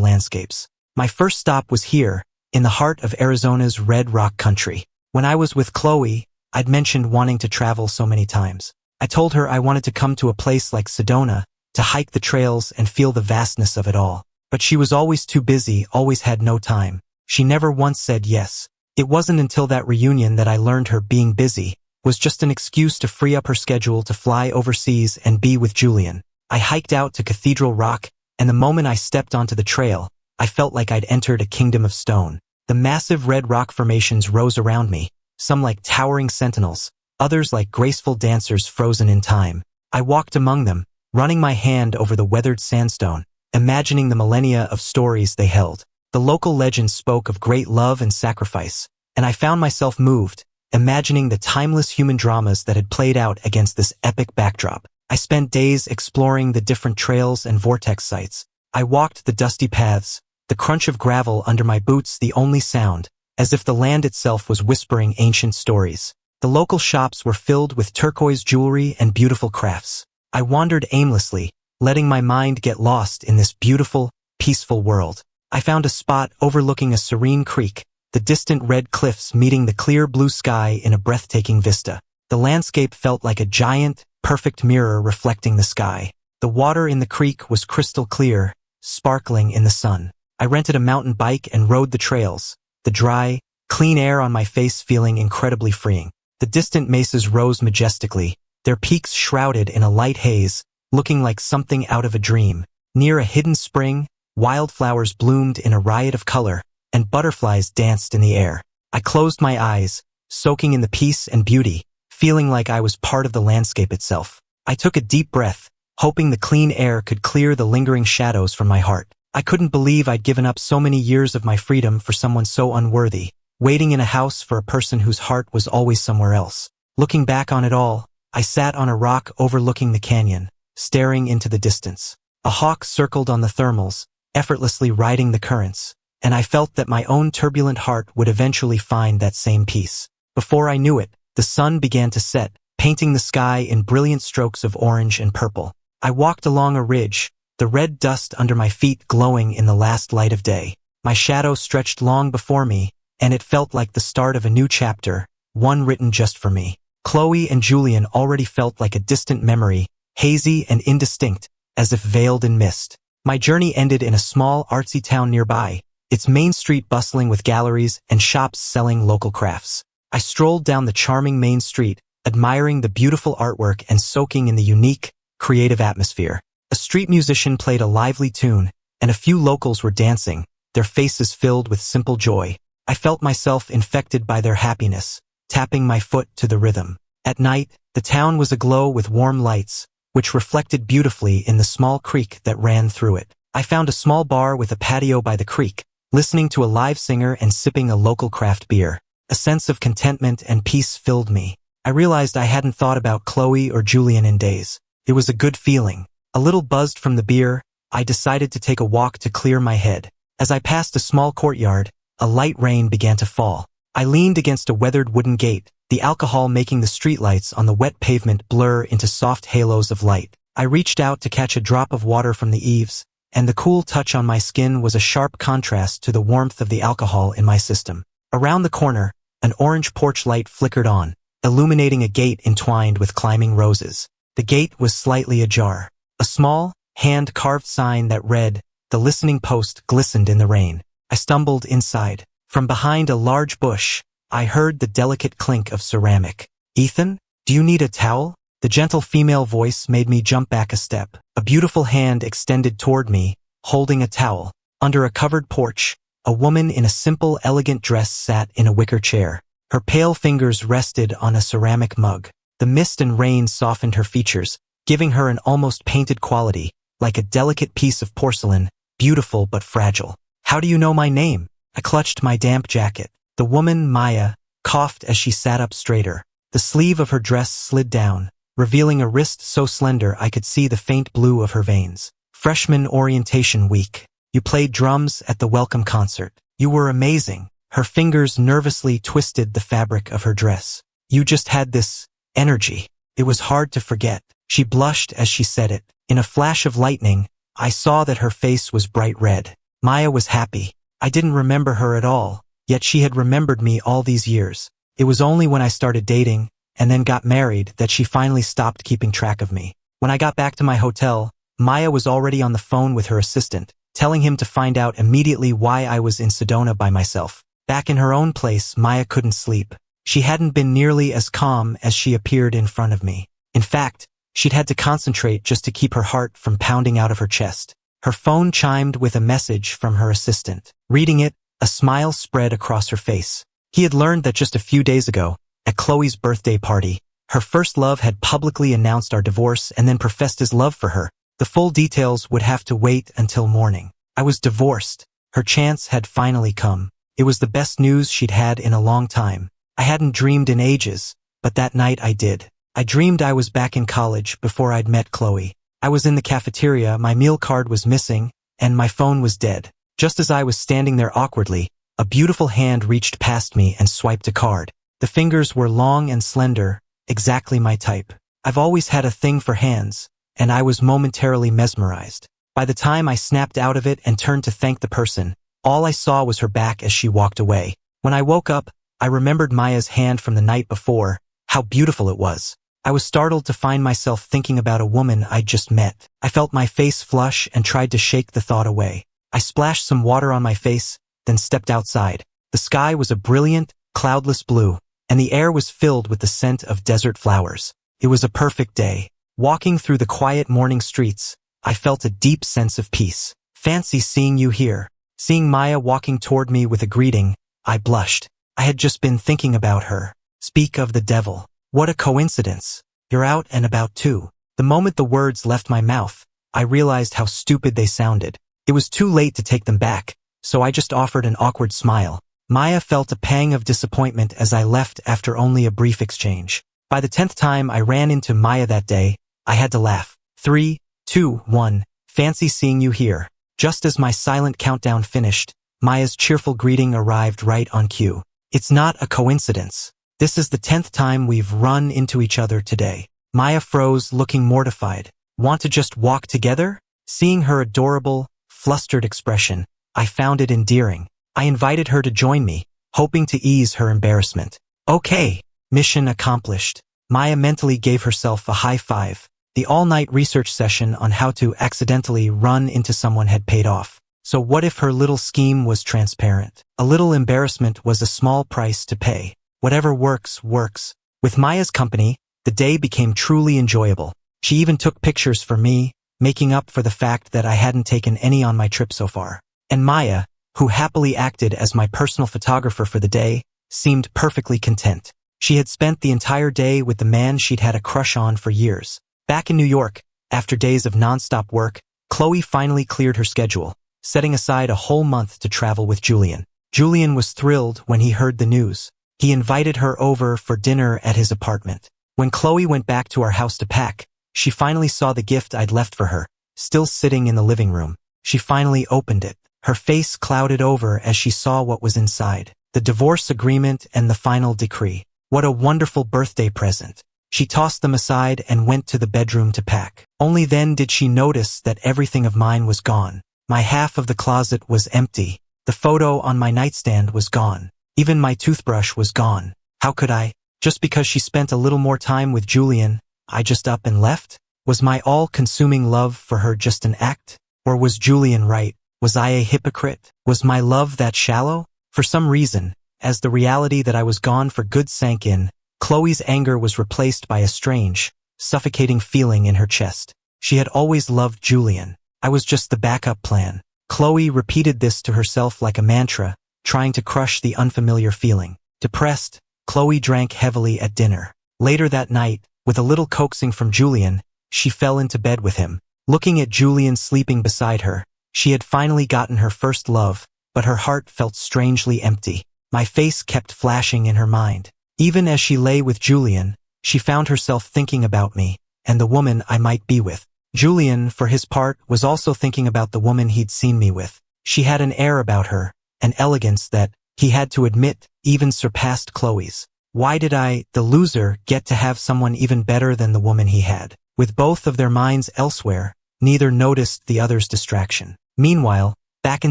landscapes. My first stop was here, in the heart of Arizona's Red Rock country. When I was with Khloe, I'd mentioned wanting to travel so many times. I told her I wanted to come to a place like Sedona, to hike the trails and feel the vastness of it all. But she was always too busy, always had no time. She never once said yes. It wasn't until that reunion that I learned her being busy was just an excuse to free up her schedule to fly overseas and be with Julian. I hiked out to Cathedral Rock, and the moment I stepped onto the trail, I felt like I'd entered a kingdom of stone. The massive red rock formations rose around me, some like towering sentinels, others like graceful dancers frozen in time. I walked among them, running my hand over the weathered sandstone, imagining the millennia of stories they held. The local legends spoke of great love and sacrifice, and I found myself moved, imagining the timeless human dramas that had played out against this epic backdrop. I spent days exploring the different trails and vortex sites. I walked the dusty paths, the crunch of gravel under my boots the only sound, as if the land itself was whispering ancient stories. The local shops were filled with turquoise jewelry and beautiful crafts. I wandered aimlessly, letting my mind get lost in this beautiful, peaceful world. I found a spot overlooking a serene creek, the distant red cliffs meeting the clear blue sky in a breathtaking vista. The landscape felt like a giant, perfect mirror reflecting the sky. The water in the creek was crystal clear, sparkling in the sun. I rented a mountain bike and rode the trails, the dry, clean air on my face feeling incredibly freeing. The distant mesas rose majestically, their peaks shrouded in a light haze, looking like something out of a dream. Near a hidden spring, wildflowers bloomed in a riot of color, and butterflies danced in the air. I closed my eyes, soaking in the peace and beauty, feeling like I was part of the landscape itself. I took a deep breath, hoping the clean air could clear the lingering shadows from my heart. I couldn't believe I'd given up so many years of my freedom for someone so unworthy, waiting in a house for a person whose heart was always somewhere else. Looking back on it all, I sat on a rock overlooking the canyon, staring into the distance. A hawk circled on the thermals, effortlessly riding the currents, and I felt that my own turbulent heart would eventually find that same peace. Before I knew it, the sun began to set, painting the sky in brilliant strokes of orange and purple. I walked along a ridge, the red dust under my feet glowing in the last light of day. My shadow stretched long before me, and it felt like the start of a new chapter, one written just for me. Khloe and Julian already felt like a distant memory, hazy and indistinct, as if veiled in mist. My journey ended in a small artsy town nearby, its main street bustling with galleries and shops selling local crafts. I strolled down the charming main street, admiring the beautiful artwork and soaking in the unique, creative atmosphere. A street musician played a lively tune, and a few locals were dancing, their faces filled with simple joy. I felt myself infected by their happiness, tapping my foot to the rhythm. At night, the town was aglow with warm lights, which reflected beautifully in the small creek that ran through it. I found a small bar with a patio by the creek, listening to a live singer and sipping a local craft beer. A sense of contentment and peace filled me. I realized I hadn't thought about Khloe or Julian in days. It was a good feeling. A little buzzed from the beer, I decided to take a walk to clear my head. As I passed a small courtyard, a light rain began to fall. I leaned against a weathered wooden gate, the alcohol making the streetlights on the wet pavement blur into soft halos of light. I reached out to catch a drop of water from the eaves, and the cool touch on my skin was a sharp contrast to the warmth of the alcohol in my system. Around the corner, an orange porch light flickered on, illuminating a gate entwined with climbing roses. The gate was slightly ajar. A small, hand-carved sign that read, "The Listening Post," glistened in the rain. I stumbled inside. From behind a large bush, I heard the delicate clink of ceramic. "Ethan, do you need a towel?" The gentle female voice made me jump back a step. A beautiful hand extended toward me, holding a towel. Under a covered porch, a woman in a simple, elegant dress sat in a wicker chair. Her pale fingers rested on a ceramic mug. The mist and rain softened her features, giving her an almost painted quality, like a delicate piece of porcelain, beautiful but fragile. "How do you know my name?" I clutched my damp jacket. The woman, Maya, coughed as she sat up straighter. The sleeve of her dress slid down, revealing a wrist so slender I could see the faint blue of her veins. "Freshman orientation week. You played drums at the welcome concert. You were amazing." Her fingers nervously twisted the fabric of her dress. "You just had this energy." It was hard to forget. She blushed as she said it, In a flash of lightning, I saw that her face was bright red. Maya was happy. I didn't remember her at all, yet she had remembered me all these years. It was only when I started dating, and then got married, that she finally stopped keeping track of me. When I got back to my hotel, Maya was already on the phone with her assistant, telling him to find out immediately why I was in Sedona by myself. Back in her own place, Maya couldn't sleep. She hadn't been nearly as calm as she appeared in front of me. In fact, she'd had to concentrate just to keep her heart from pounding out of her chest. Her phone chimed with a message from her assistant. Reading it, a smile spread across her face. He had learned that just a few days ago, at Khloe's birthday party, her first love had publicly announced our divorce and then professed his love for her. The full details would have to wait until morning. I was divorced. Her chance had finally come. It was the best news she'd had in a long time. I hadn't dreamed in ages, but that night I did. I dreamed I was back in college before I'd met Khloe. I was in the cafeteria, my meal card was missing, and my phone was dead. Just as I was standing there awkwardly, a beautiful hand reached past me and swiped a card. The fingers were long and slender, exactly my type. I've always had a thing for hands, and I was momentarily mesmerized. By the time I snapped out of it and turned to thank the person, all I saw was her back as she walked away. When I woke up, I remembered Maya's hand from the night before, how beautiful it was. I was startled to find myself thinking about a woman I'd just met. I felt my face flush and tried to shake the thought away. I splashed some water on my face, then stepped outside. The sky was a brilliant, cloudless blue, and the air was filled with the scent of desert flowers. It was a perfect day. Walking through the quiet morning streets, I felt a deep sense of peace. Fancy seeing you here. Seeing Maya walking toward me with a greeting, I blushed. I had just been thinking about her. Speak of the devil. What a coincidence. You're out and about too. The moment the words left my mouth, I realized how stupid they sounded. It was too late to take them back, so I just offered an awkward smile. Maya felt a pang of disappointment as I left after only a brief exchange. By the 10th time I ran into Maya that day, I had to laugh. 3, 2, 1. Fancy seeing you here. Just as my silent countdown finished, Maya's cheerful greeting arrived right on cue. It's not a coincidence. This is the 10th time we've run into each other today. Maya froze, looking mortified. Want to just walk together? Seeing her adorable, flustered expression, I found it endearing. I invited her to join me, hoping to ease her embarrassment. Okay, mission accomplished. Maya mentally gave herself a high five. The all-night research session on how to accidentally run into someone had paid off. So what if her little scheme was transparent? A little embarrassment was a small price to pay. Whatever works, works. With Maya's company, the day became truly enjoyable. She even took pictures for me, making up for the fact that I hadn't taken any on my trip so far. And Maya, who happily acted as my personal photographer for the day, seemed perfectly content. She had spent the entire day with the man she'd had a crush on for years. Back in New York, after days of non-stop work, Khloe finally cleared her schedule, setting aside a whole month to travel with Julian. Julian was thrilled when he heard the news. He invited her over for dinner at his apartment. When Khloe went back to our house to pack, she finally saw the gift I'd left for her, still sitting in the living room. She finally opened it. Her face clouded over as she saw what was inside. The divorce agreement and the final decree. What a wonderful birthday present. She tossed them aside and went to the bedroom to pack. Only then did she notice that everything of mine was gone. My half of the closet was empty. The photo on my nightstand was gone. Even my toothbrush was gone. How could I? Just because she spent a little more time with Julian, I just up and left? Was my all-consuming love for her just an act? Or was Julian right? Was I a hypocrite? Was my love that shallow? For some reason, as the reality that I was gone for good sank in, Khloe's anger was replaced by a strange, suffocating feeling in her chest. She had always loved Julian. I was just the backup plan. Khloe repeated this to herself like a mantra, trying to crush the unfamiliar feeling. Depressed, Khloe drank heavily at dinner. Later that night, with a little coaxing from Julian, she fell into bed with him. Looking at Julian sleeping beside her, she had finally gotten her first love, but her heart felt strangely empty. My face kept flashing in her mind. Even as she lay with Julian, she found herself thinking about me, and the woman I might be with. Julian, for his part, was also thinking about the woman he'd seen me with. She had an air about her, an elegance that, he had to admit, even surpassed Khloe's. Why did I, the loser, get to have someone even better than the woman he had? With both of their minds elsewhere, Neither noticed the other's distraction. Meanwhile, back in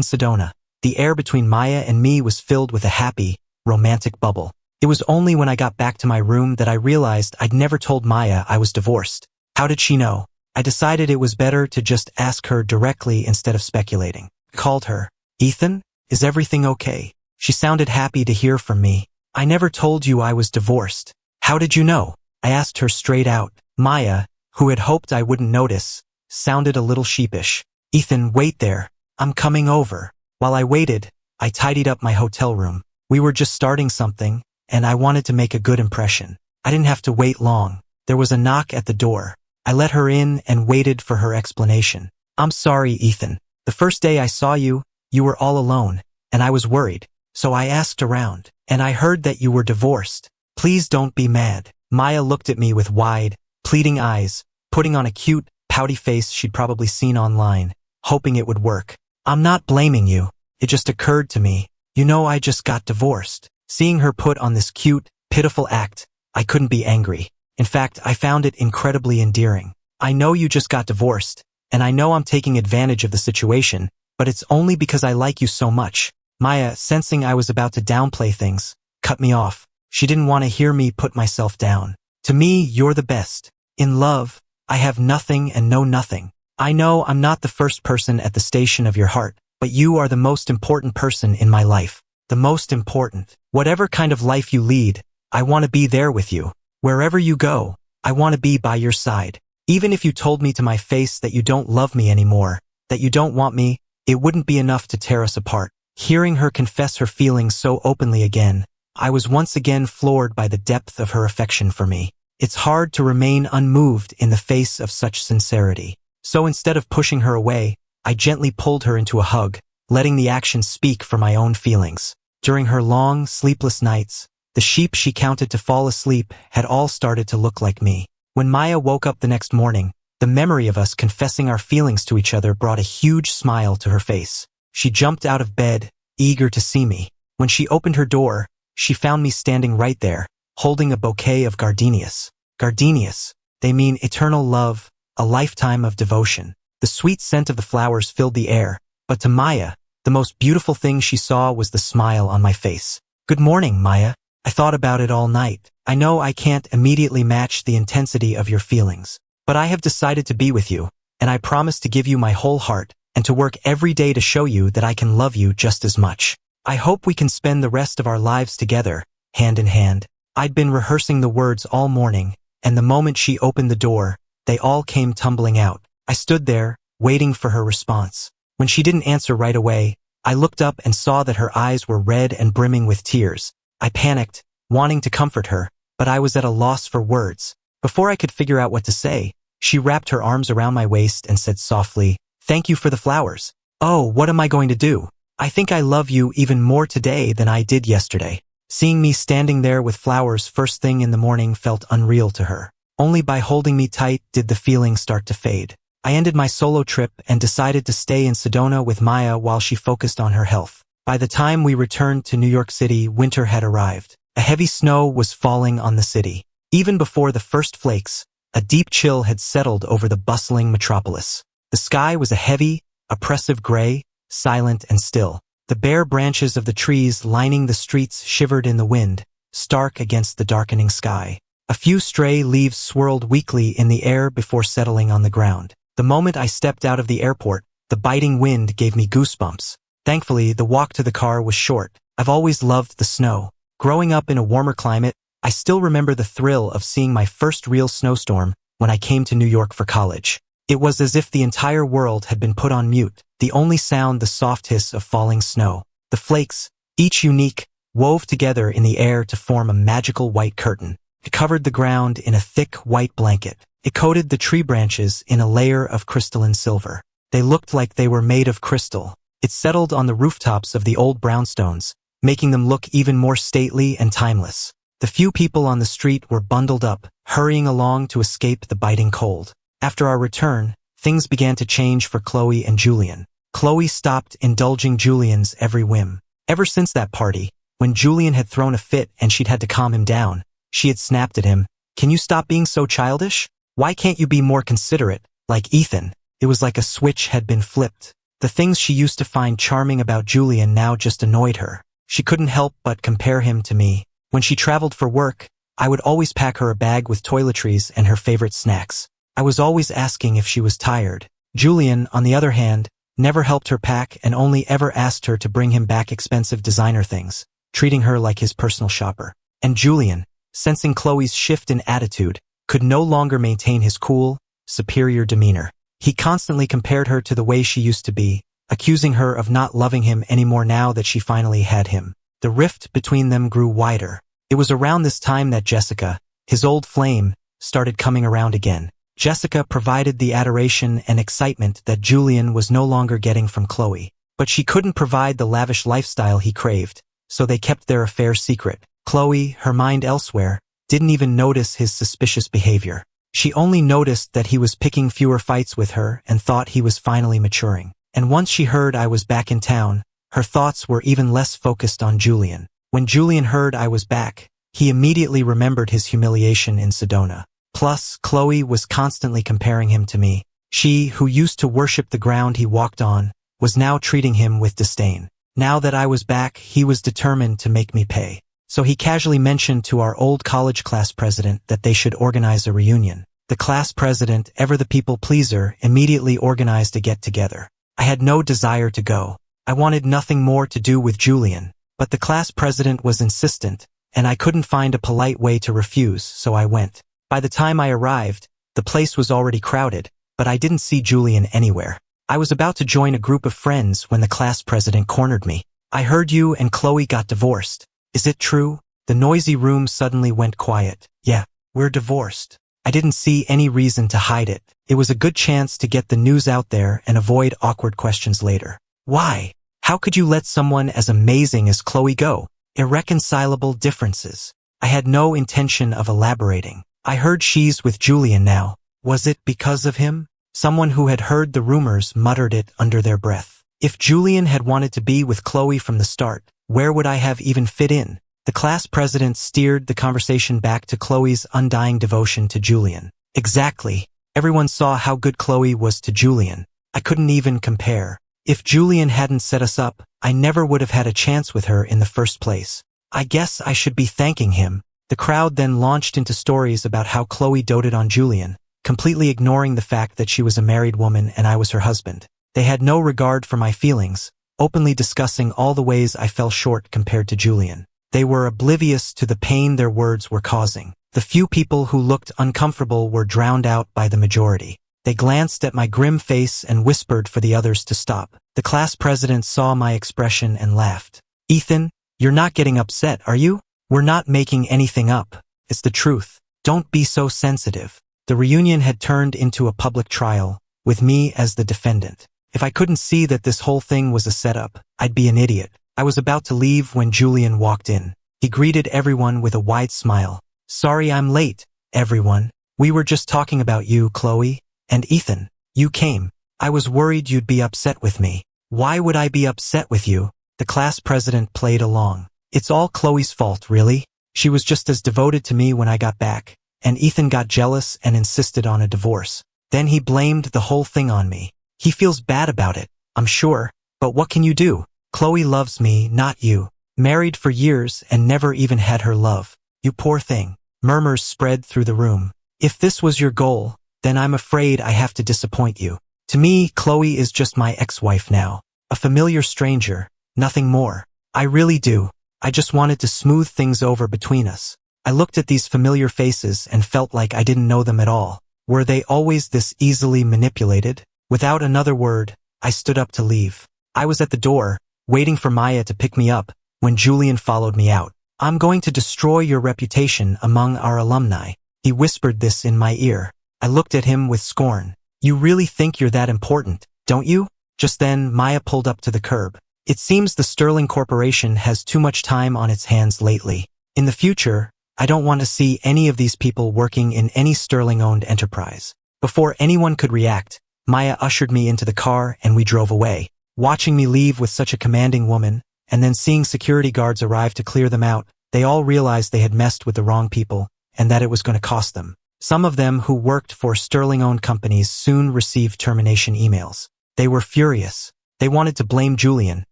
Sedona, the air between Maya and me was filled with a happy, romantic bubble. It was only when I got back to my room that I realized I'd never told Maya I was divorced. How did she know? I decided it was better to just ask her directly instead of speculating. I called her. "Ethan, is everything okay?" She sounded happy to hear from me. "I never told you I was divorced." "How did you know?" I asked her straight out. Maya, who had hoped I wouldn't notice, sounded a little sheepish. "Ethan, wait there. I'm coming over." While I waited, I tidied up my hotel room. We were just starting something, and I wanted to make a good impression. I didn't have to wait long. There was a knock at the door. I let her in and waited for her explanation. "I'm sorry, Ethan. The first day I saw you, you were all alone, and I was worried. So I asked around, and I heard that you were divorced. Please don't be mad." Maya looked at me with wide, pleading eyes, putting on a cute, pouty face she'd probably seen online, hoping it would work. "I'm not blaming you. It just occurred to me. You know, I just got divorced." Seeing her put on this cute, pitiful act, I couldn't be angry. In fact, I found it incredibly endearing. "I know you just got divorced, and I know I'm taking advantage of the situation, but it's only because I like you so much." Maya, sensing I was about to downplay things, cut me off. She didn't want to hear me put myself down. "To me, you're the best. In love, I have nothing and know nothing. I know I'm not the first person at the station of your heart, but you are the most important person in my life. The most important. Whatever kind of life you lead, I want to be there with you. Wherever you go, I want to be by your side. Even if you told me to my face that you don't love me anymore, that you don't want me, it wouldn't be enough to tear us apart." Hearing her confess her feelings so openly again, I was once again floored by the depth of her affection for me. It's hard to remain unmoved in the face of such sincerity. So instead of pushing her away, I gently pulled her into a hug, letting the action speak for my own feelings. During her long, sleepless nights, the sheep she counted to fall asleep had all started to look like me. When Maya woke up the next morning, the memory of us confessing our feelings to each other brought a huge smile to her face. She jumped out of bed, eager to see me. When she opened her door, she found me standing right there, holding a bouquet of gardenias. Gardenias, they mean eternal love, a lifetime of devotion. The sweet scent of the flowers filled the air, but to Maya, the most beautiful thing she saw was the smile on my face. "Good morning, Maya. I thought about it all night. I know I can't immediately match the intensity of your feelings, but I have decided to be with you, and I promise to give you my whole heart, and to work every day to show you that I can love you just as much. I hope we can spend the rest of our lives together, hand in hand." I'd been rehearsing the words all morning, and the moment she opened the door, they all came tumbling out. I stood there, waiting for her response. When she didn't answer right away, I looked up and saw that her eyes were red and brimming with tears. I panicked, wanting to comfort her, but I was at a loss for words. Before I could figure out what to say, she wrapped her arms around my waist and said softly, "Thank you for the flowers. Oh, what am I going to do? I think I love you even more today than I did yesterday." Seeing me standing there with flowers first thing in the morning felt unreal to her. Only by holding me tight did the feeling start to fade. I ended my solo trip and decided to stay in Sedona with Maya while she focused on her health. By the time we returned to New York City, winter had arrived. A heavy snow was falling on the city. Even before the first flakes, a deep chill had settled over the bustling metropolis. The sky was a heavy, oppressive gray, silent and still. The bare branches of the trees lining the streets shivered in the wind, stark against the darkening sky. A few stray leaves swirled weakly in the air before settling on the ground. The moment I stepped out of the airport, the biting wind gave me goosebumps. Thankfully, the walk to the car was short. I've always loved the snow. Growing up in a warmer climate, I still remember the thrill of seeing my first real snowstorm when I came to New York for college. It was as if the entire world had been put on mute, the only sound the soft hiss of falling snow. The flakes, each unique, wove together in the air to form a magical white curtain. It covered the ground in a thick white blanket. It coated the tree branches in a layer of crystalline silver. They looked like they were made of crystal. It settled on the rooftops of the old brownstones, making them look even more stately and timeless. The few people on the street were bundled up, hurrying along to escape the biting cold. After our return, things began to change for Khloe and Julian. Khloe stopped indulging Julian's every whim. Ever since that party, when Julian had thrown a fit and she'd had to calm him down, she had snapped at him, "Can you stop being so childish? Why can't you be more considerate, like Ethan?" It was like a switch had been flipped. The things she used to find charming about Julian now just annoyed her. She couldn't help but compare him to me. When she traveled for work, I would always pack her a bag with toiletries and her favorite snacks. I was always asking if she was tired. Julian, on the other hand, never helped her pack and only ever asked her to bring him back expensive designer things, treating her like his personal shopper. And Julian, sensing Khloe's shift in attitude, could no longer maintain his cool, superior demeanor. He constantly compared her to the way she used to be, accusing her of not loving him anymore now that she finally had him. The rift between them grew wider. It was around this time that Jessica, his old flame, started coming around again. Jessica provided the adoration and excitement that Julian was no longer getting from Khloe. But she couldn't provide the lavish lifestyle he craved, so they kept their affair secret. Khloe, her mind elsewhere, didn't even notice his suspicious behavior. She only noticed that he was picking fewer fights with her and thought he was finally maturing. And once she heard I was back in town, her thoughts were even less focused on Julian. When Julian heard I was back, he immediately remembered his humiliation in Sedona. Plus, Khloe was constantly comparing him to me. She, who used to worship the ground he walked on, was now treating him with disdain. Now that I was back, he was determined to make me pay. So he casually mentioned to our old college class president that they should organize a reunion. The class president, ever the people pleaser, immediately organized a get-together. I had no desire to go. I wanted nothing more to do with Julian, but the class president was insistent, and I couldn't find a polite way to refuse, so I went. By the time I arrived, the place was already crowded, but I didn't see Julian anywhere. I was about to join a group of friends when the class president cornered me. "I heard you and Khloe got divorced. Is it true?" The noisy room suddenly went quiet. "Yeah, we're divorced." I didn't see any reason to hide it. It was a good chance to get the news out there and avoid awkward questions later. "Why? How could you let someone as amazing as Khloe go?" Irreconcilable differences. I had no intention of elaborating. "I heard she's with Julian now. Was it because of him?" Someone who had heard the rumors muttered it under their breath. If Julian had wanted to be with Khloe from the start, where would I have even fit in? The class president steered the conversation back to Khloe's undying devotion to Julian. Exactly. Everyone saw how good Khloe was to Julian. I couldn't even compare. If Julian hadn't set us up, I never would have had a chance with her in the first place. I guess I should be thanking him. The crowd then launched into stories about how Khloe doted on Julian, completely ignoring the fact that she was a married woman and I was her husband. They had no regard for my feelings, openly discussing all the ways I fell short compared to Julian. They were oblivious to the pain their words were causing. The few people who looked uncomfortable were drowned out by the majority. They glanced at my grim face and whispered for the others to stop. The class president saw my expression and laughed. "Ethan, you're not getting upset, are you? We're not making anything up. It's the truth. Don't be so sensitive." The reunion had turned into a public trial, with me as the defendant. If I couldn't see that this whole thing was a setup, I'd be an idiot. I was about to leave when Julian walked in. He greeted everyone with a wide smile. "Sorry I'm late, everyone. We were just talking about you, Khloe. And Ethan, you came. I was worried you'd be upset with me." "Why would I be upset with you?" The class president played along. "It's all Khloe's fault, really. She was just as devoted to me when I got back, and Ethan got jealous and insisted on a divorce. Then he blamed the whole thing on me. He feels bad about it, I'm sure, but what can you do? Khloe loves me, not you. Married for years and never even had her love. You poor thing." Murmurs spread through the room. "If this was your goal, then I'm afraid I have to disappoint you. To me, Khloe is just my ex-wife now. A familiar stranger, nothing more. I really do. I just wanted to smooth things over between us." I looked at these familiar faces and felt like I didn't know them at all. Were they always this easily manipulated? Without another word, I stood up to leave. I was at the door, waiting for Maya to pick me up, when Julian followed me out. "I'm going to destroy your reputation among our alumni." He whispered this in my ear. I looked at him with scorn. "You really think you're that important, don't you?" Just then, Maya pulled up to the curb. "It seems the Sterling Corporation has too much time on its hands lately. In the future, I don't want to see any of these people working in any Sterling-owned enterprise." Before anyone could react, Maya ushered me into the car and we drove away. Watching me leave with such a commanding woman, and then seeing security guards arrive to clear them out, they all realized they had messed with the wrong people, and that it was going to cost them. Some of them who worked for Sterling-owned companies soon received termination emails. They were furious. They wanted to blame Julian,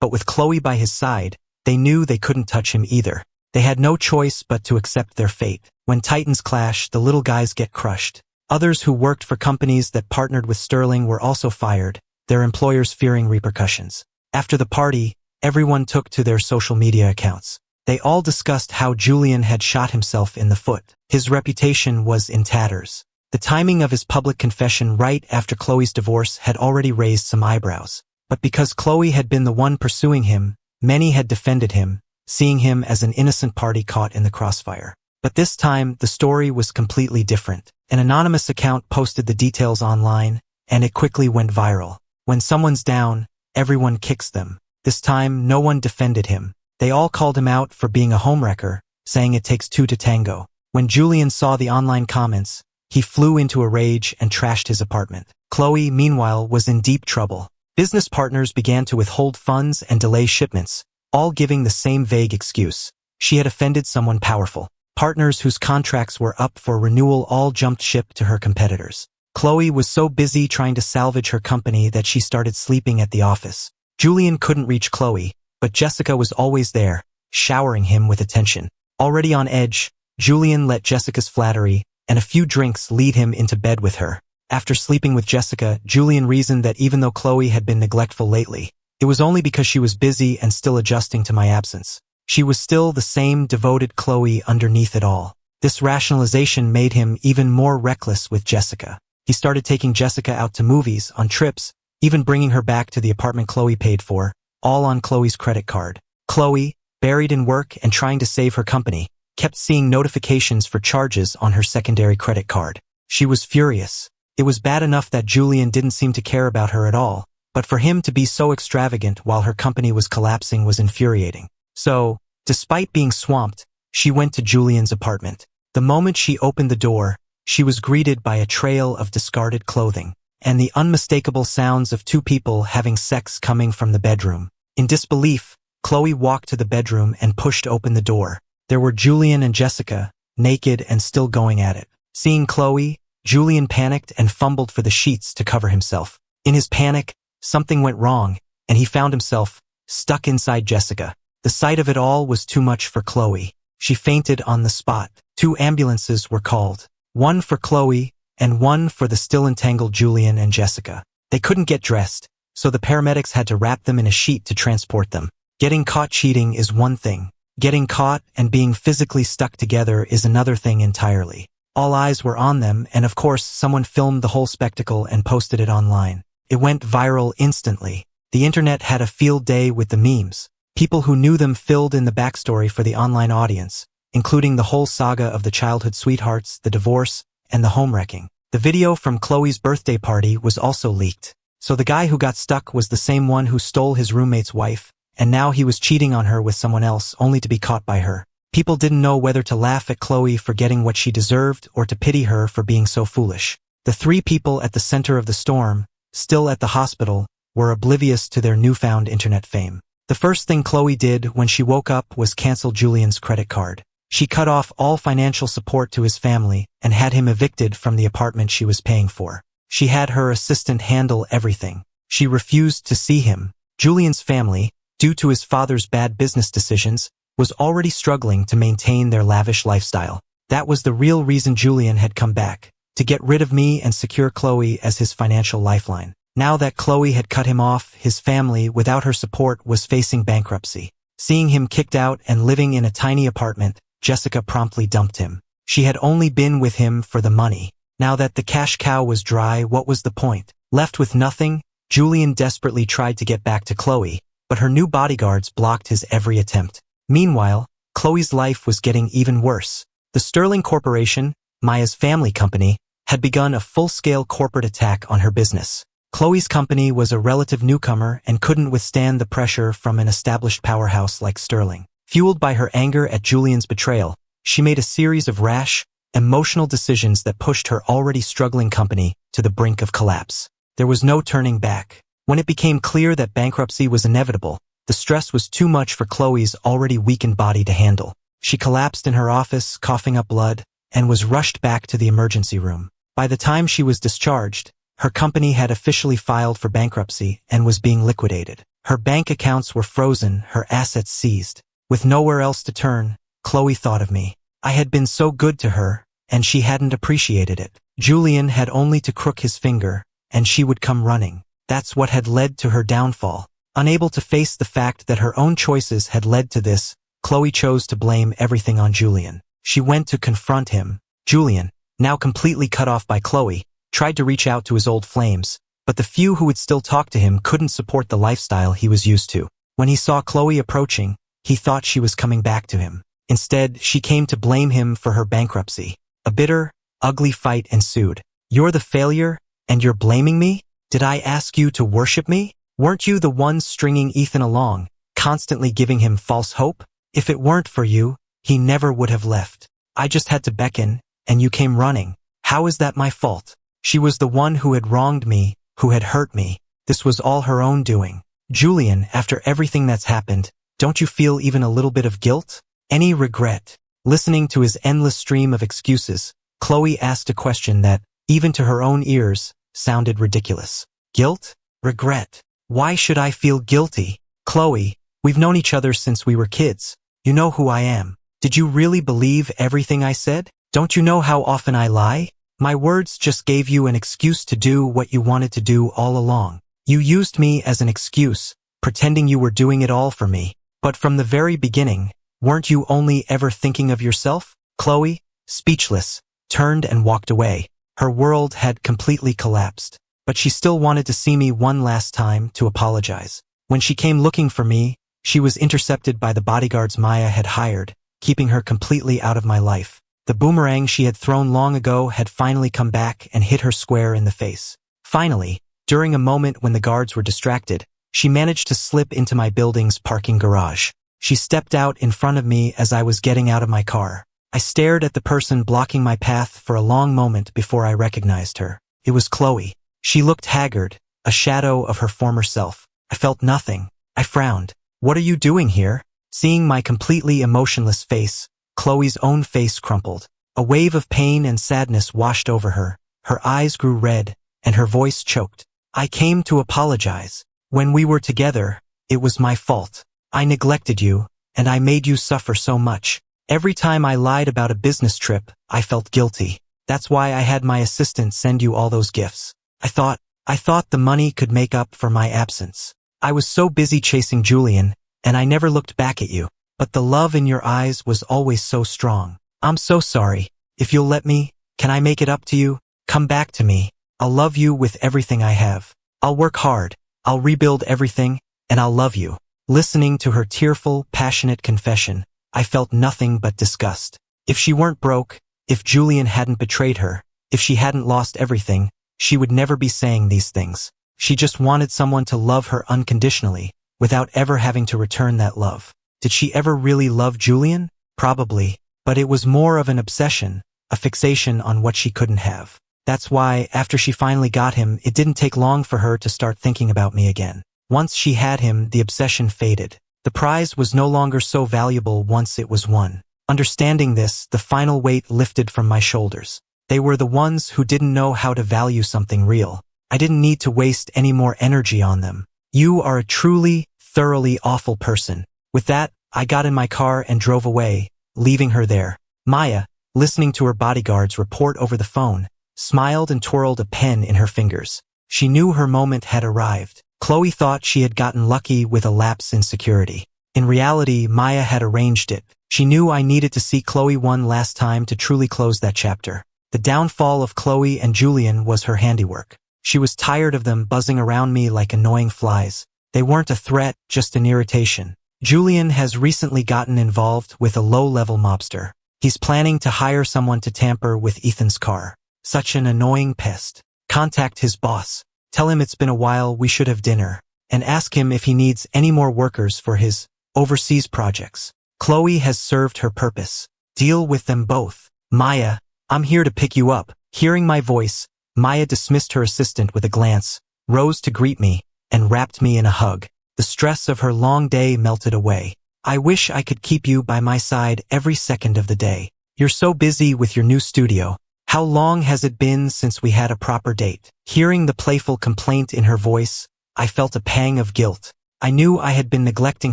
but with Khloe by his side, they knew they couldn't touch him either. They had no choice but to accept their fate. When titans clash, the little guys get crushed. Others who worked for companies that partnered with Sterling were also fired, their employers fearing repercussions. After the party, everyone took to their social media accounts. They all discussed how Julian had shot himself in the foot. His reputation was in tatters. The timing of his public confession right after Khloe's divorce had already raised some eyebrows. But because Khloe had been the one pursuing him, many had defended him, seeing him as an innocent party caught in the crossfire. But this time, the story was completely different. An anonymous account posted the details online, and it quickly went viral. When someone's down, everyone kicks them. This time, no one defended him. They all called him out for being a homewrecker, saying it takes two to tango. When Julian saw the online comments, he flew into a rage and trashed his apartment. Khloe, meanwhile, was in deep trouble. Business partners began to withhold funds and delay shipments, all giving the same vague excuse. She had offended someone powerful. Partners whose contracts were up for renewal all jumped ship to her competitors. Khloe was so busy trying to salvage her company that she started sleeping at the office. Julian couldn't reach Khloe, but Jessica was always there, showering him with attention. Already on edge, Julian let Jessica's flattery and a few drinks lead him into bed with her. After sleeping with Jessica, Julian reasoned that even though Khloe had been neglectful lately, it was only because she was busy and still adjusting to my absence. She was still the same devoted Khloe underneath it all. This rationalization made him even more reckless with Jessica. He started taking Jessica out to movies, on trips, even bringing her back to the apartment Khloe paid for, all on Khloe's credit card. Khloe, buried in work and trying to save her company, kept seeing notifications for charges on her secondary credit card. She was furious. It was bad enough that Julian didn't seem to care about her at all, but for him to be so extravagant while her company was collapsing was infuriating. So, despite being swamped, she went to Julian's apartment. The moment she opened the door, she was greeted by a trail of discarded clothing, and the unmistakable sounds of two people having sex coming from the bedroom. In disbelief, Khloe walked to the bedroom and pushed open the door. There were Julian and Jessica, naked and still going at it. Seeing Khloe, Julian panicked and fumbled for the sheets to cover himself. In his panic, something went wrong, and he found himself stuck inside Jessica. The sight of it all was too much for Khloe. She fainted on the spot. 2 ambulances were called, one for Khloe and one for the still entangled Julian and Jessica. They couldn't get dressed, so the paramedics had to wrap them in a sheet to transport them. Getting caught cheating is one thing. Getting caught and being physically stuck together is another thing entirely. All eyes were on them, and of course, someone filmed the whole spectacle and posted it online. It went viral instantly. The internet had a field day with the memes. People who knew them filled in the backstory for the online audience, including the whole saga of the childhood sweethearts, the divorce, and the homewrecking. The video from Khloe's birthday party was also leaked. So the guy who got stuck was the same one who stole his roommate's wife, and now he was cheating on her with someone else only to be caught by her. People didn't know whether to laugh at Khloe for getting what she deserved or to pity her for being so foolish. The 3 people at the center of the storm, still at the hospital, were oblivious to their newfound internet fame. The first thing Khloe did when she woke up was cancel Julian's credit card. She cut off all financial support to his family and had him evicted from the apartment she was paying for. She had her assistant handle everything. She refused to see him. Julian's family, due to his father's bad business decisions, was already struggling to maintain their lavish lifestyle. That was the real reason Julian had come back, to get rid of me and secure Khloe as his financial lifeline. Now that Khloe had cut him off, his family, without her support, was facing bankruptcy. Seeing him kicked out and living in a tiny apartment, Jessica promptly dumped him. She had only been with him for the money. Now that the cash cow was dry, what was the point? Left with nothing, Julian desperately tried to get back to Khloe, but her new bodyguards blocked his every attempt. Meanwhile, Khloe's life was getting even worse. The Sterling Corporation, Maya's family company, had begun a full-scale corporate attack on her business. Khloe's company was a relative newcomer and couldn't withstand the pressure from an established powerhouse like Sterling. Fueled by her anger at Julian's betrayal, she made a series of rash, emotional decisions that pushed her already struggling company to the brink of collapse. There was no turning back. When it became clear that bankruptcy was inevitable, the stress was too much for Khloe's already weakened body to handle. She collapsed in her office, coughing up blood, and was rushed back to the emergency room. By the time she was discharged, her company had officially filed for bankruptcy and was being liquidated. Her bank accounts were frozen, her assets seized. With nowhere else to turn, Khloe thought of me. I had been so good to her, and she hadn't appreciated it. Julian had only to crook his finger, and she would come running. That's what had led to her downfall. Unable to face the fact that her own choices had led to this, Khloe chose to blame everything on Julian. She went to confront him. Julian, now completely cut off by Khloe, tried to reach out to his old flames, but the few who would still talk to him couldn't support the lifestyle he was used to. When he saw Khloe approaching, he thought she was coming back to him. Instead, she came to blame him for her bankruptcy. A bitter, ugly fight ensued. You're the failure, and you're blaming me? Did I ask you to worship me? Weren't you the one stringing Ethan along, constantly giving him false hope? If it weren't for you, he never would have left. I just had to beckon, and you came running. How is that my fault? She was the one who had wronged me, who had hurt me. This was all her own doing. Julian, after everything that's happened, don't you feel even a little bit of guilt? Any regret? Listening to his endless stream of excuses, Khloe asked a question that, even to her own ears, sounded ridiculous. Guilt? Regret? Why should I feel guilty? Khloe, we've known each other since we were kids. You know who I am. Did you really believe everything I said? Don't you know how often I lie? My words just gave you an excuse to do what you wanted to do all along. You used me as an excuse, pretending you were doing it all for me. But from the very beginning, weren't you only ever thinking of yourself? Khloe, speechless, turned and walked away. Her world had completely collapsed. But she still wanted to see me one last time to apologize. When she came looking for me, she was intercepted by the bodyguards Maya had hired, keeping her completely out of my life. The boomerang she had thrown long ago had finally come back and hit her square in the face. Finally, during a moment when the guards were distracted, she managed to slip into my building's parking garage. She stepped out in front of me as I was getting out of my car. I stared at the person blocking my path for a long moment before I recognized her. It was Khloe. She looked haggard, a shadow of her former self. I felt nothing. I frowned. What are you doing here? Seeing my completely emotionless face, Khloe's own face crumpled. A wave of pain and sadness washed over her. Her eyes grew red, and her voice choked. I came to apologize. When we were together, it was my fault. I neglected you, and I made you suffer so much. Every time I lied about a business trip, I felt guilty. That's why I had my assistant send you all those gifts. I thought the money could make up for my absence. I was so busy chasing Julian, and I never looked back at you. But the love in your eyes was always so strong. I'm so sorry. If you'll let me, can I make it up to you? Come back to me. I'll love you with everything I have. I'll work hard. I'll rebuild everything, and I'll love you. Listening to her tearful, passionate confession, I felt nothing but disgust. If she weren't broke, if Julian hadn't betrayed her, if she hadn't lost everything, she would never be saying these things. She just wanted someone to love her unconditionally, without ever having to return that love. Did she ever really love Julian? Probably, but it was more of an obsession, a fixation on what she couldn't have. That's why, after she finally got him, it didn't take long for her to start thinking about me again. Once she had him, the obsession faded. The prize was no longer so valuable once it was won. Understanding this, the final weight lifted from my shoulders. They were the ones who didn't know how to value something real. I didn't need to waste any more energy on them. You are a truly, thoroughly awful person. With that, I got in my car and drove away, leaving her there. Maya, listening to her bodyguards report over the phone, smiled and twirled a pen in her fingers. She knew her moment had arrived. Khloe thought she had gotten lucky with a lapse in security. In reality, Maya had arranged it. She knew I needed to see Khloe one last time to truly close that chapter. The downfall of Khloe and Julian was her handiwork. She was tired of them buzzing around me like annoying flies. They weren't a threat, just an irritation. Julian has recently gotten involved with a low-level mobster. He's planning to hire someone to tamper with Ethan's car. Such an annoying pest. Contact his boss. Tell him it's been a while, we should have dinner. And ask him if he needs any more workers for his overseas projects. Khloe has served her purpose. Deal with them both. Maya, I'm here to pick you up. Hearing my voice, Maya dismissed her assistant with a glance, rose to greet me, and wrapped me in a hug. The stress of her long day melted away. I wish I could keep you by my side every second of the day. You're so busy with your new studio. How long has it been since we had a proper date? Hearing the playful complaint in her voice, I felt a pang of guilt. I knew I had been neglecting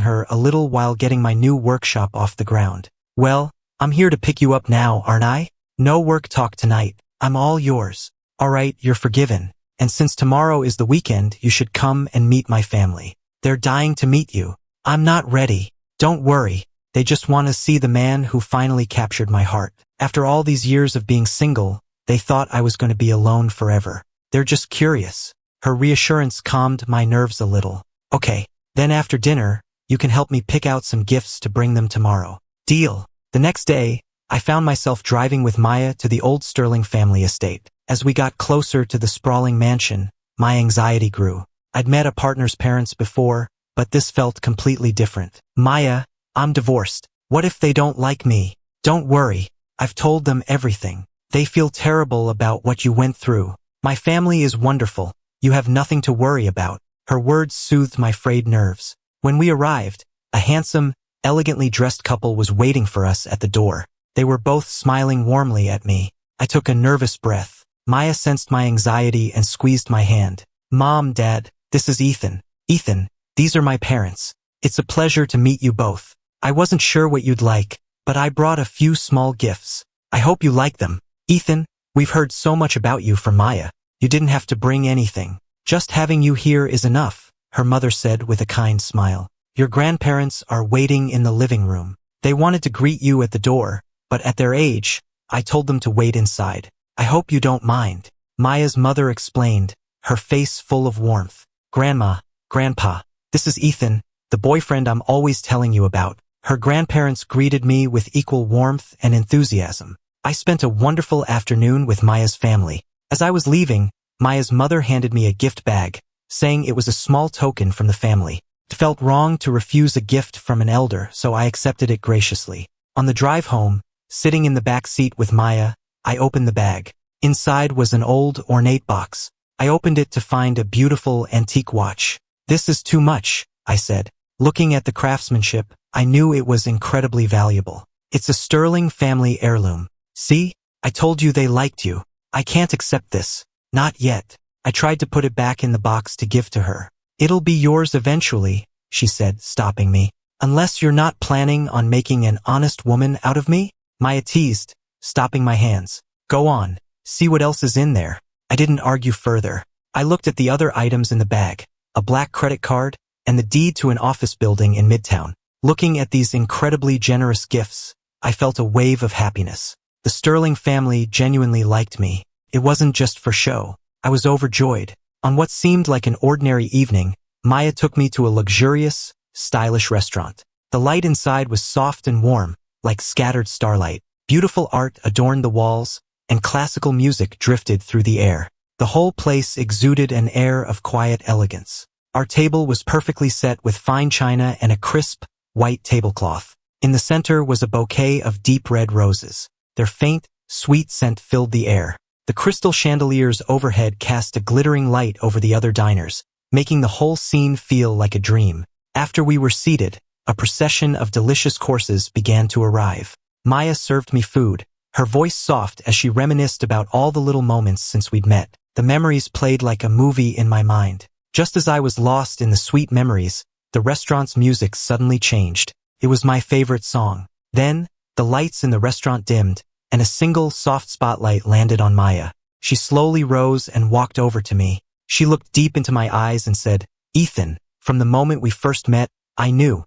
her a little while getting my new workshop off the ground. Well, I'm here to pick you up now, aren't I? No work talk tonight. I'm all yours. All right, you're forgiven. And since tomorrow is the weekend, you should come and meet my family. They're dying to meet you. I'm not ready. Don't worry. They just want to see the man who finally captured my heart. After all these years of being single, they thought I was going to be alone forever. They're just curious. Her reassurance calmed my nerves a little. Okay, then after dinner, you can help me pick out some gifts to bring them tomorrow. Deal. The next day, I found myself driving with Maya to the old Sterling family estate. As we got closer to the sprawling mansion, my anxiety grew. I'd met a partner's parents before, but this felt completely different. Maya, I'm divorced. What if they don't like me? Don't worry. I've told them everything. They feel terrible about what you went through. My family is wonderful. You have nothing to worry about. Her words soothed my frayed nerves. When we arrived, a handsome, elegantly dressed couple was waiting for us at the door. They were both smiling warmly at me. I took a nervous breath. Maya sensed my anxiety and squeezed my hand. Mom, Dad, this is Ethan. Ethan, these are my parents. It's a pleasure to meet you both. I wasn't sure what you'd like, but I brought a few small gifts. I hope you like them. Ethan, we've heard so much about you from Maya. You didn't have to bring anything. Just having you here is enough, her mother said with a kind smile. Your grandparents are waiting in the living room. They wanted to greet you at the door, but at their age, I told them to wait inside. I hope you don't mind. Maya's mother explained, her face full of warmth. Grandma, Grandpa, this is Ethan, the boyfriend I'm always telling you about. Her grandparents greeted me with equal warmth and enthusiasm. I spent a wonderful afternoon with Maya's family. As I was leaving, Maya's mother handed me a gift bag, saying it was a small token from the family. It felt wrong to refuse a gift from an elder, so I accepted it graciously. On the drive home, sitting in the back seat with Maya, I opened the bag. Inside was an old, ornate box. I opened it to find a beautiful antique watch. This is too much, I said. Looking at the craftsmanship, I knew it was incredibly valuable. It's a Sterling family heirloom. See? I told you they liked you. I can't accept this. Not yet. I tried to put it back in the box to give to her. It'll be yours eventually, she said, stopping me. Unless you're not planning on making an honest woman out of me? Maya teased, stopping my hands. Go on. See what else is in there. I didn't argue further. I looked at the other items in the bag, a black credit card, and the deed to an office building in Midtown. Looking at these incredibly generous gifts, I felt a wave of happiness. The Sterling family genuinely liked me. It wasn't just for show. I was overjoyed. On what seemed like an ordinary evening, Maya took me to a luxurious, stylish restaurant. The light inside was soft and warm, like scattered starlight. Beautiful art adorned the walls, and classical music drifted through the air. The whole place exuded an air of quiet elegance. Our table was perfectly set with fine china and a crisp, white tablecloth. In the center was a bouquet of deep red roses. Their faint, sweet scent filled the air. The crystal chandeliers overhead cast a glittering light over the other diners, making the whole scene feel like a dream. After we were seated, a procession of delicious courses began to arrive. Maya served me food, her voice soft as she reminisced about all the little moments since we'd met. The memories played like a movie in my mind. Just as I was lost in the sweet memories, the restaurant's music suddenly changed. It was my favorite song. Then, the lights in the restaurant dimmed, and a single soft spotlight landed on Maya. She slowly rose and walked over to me. She looked deep into my eyes and said, Ethan, from the moment we first met, I knew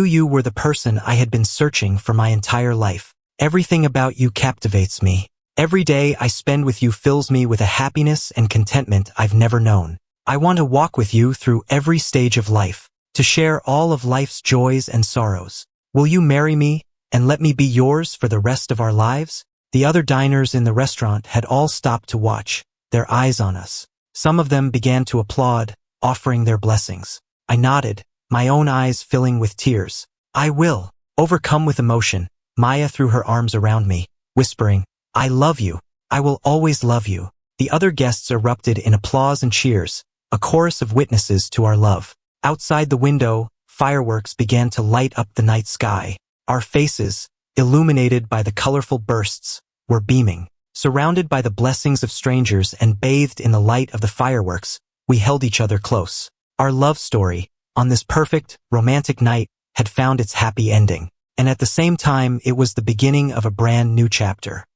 you were the person I had been searching for my entire life. Everything about you captivates me. Every day I spend with you fills me with a happiness and contentment I've never known. I want to walk with you through every stage of life, to share all of life's joys and sorrows. Will you marry me and let me be yours for the rest of our lives? The other diners in the restaurant had all stopped to watch, their eyes on us. Some of them began to applaud, offering their blessings. I nodded, my own eyes filling with tears. I will. Overcome with emotion, Maya threw her arms around me, whispering, I love you. I will always love you. The other guests erupted in applause and cheers, a chorus of witnesses to our love. Outside the window, fireworks began to light up the night sky. Our faces, illuminated by the colorful bursts, were beaming. Surrounded by the blessings of strangers and bathed in the light of the fireworks, we held each other close. Our love story, on this perfect, romantic night, had found its happy ending. And at the same time, it was the beginning of a brand new chapter.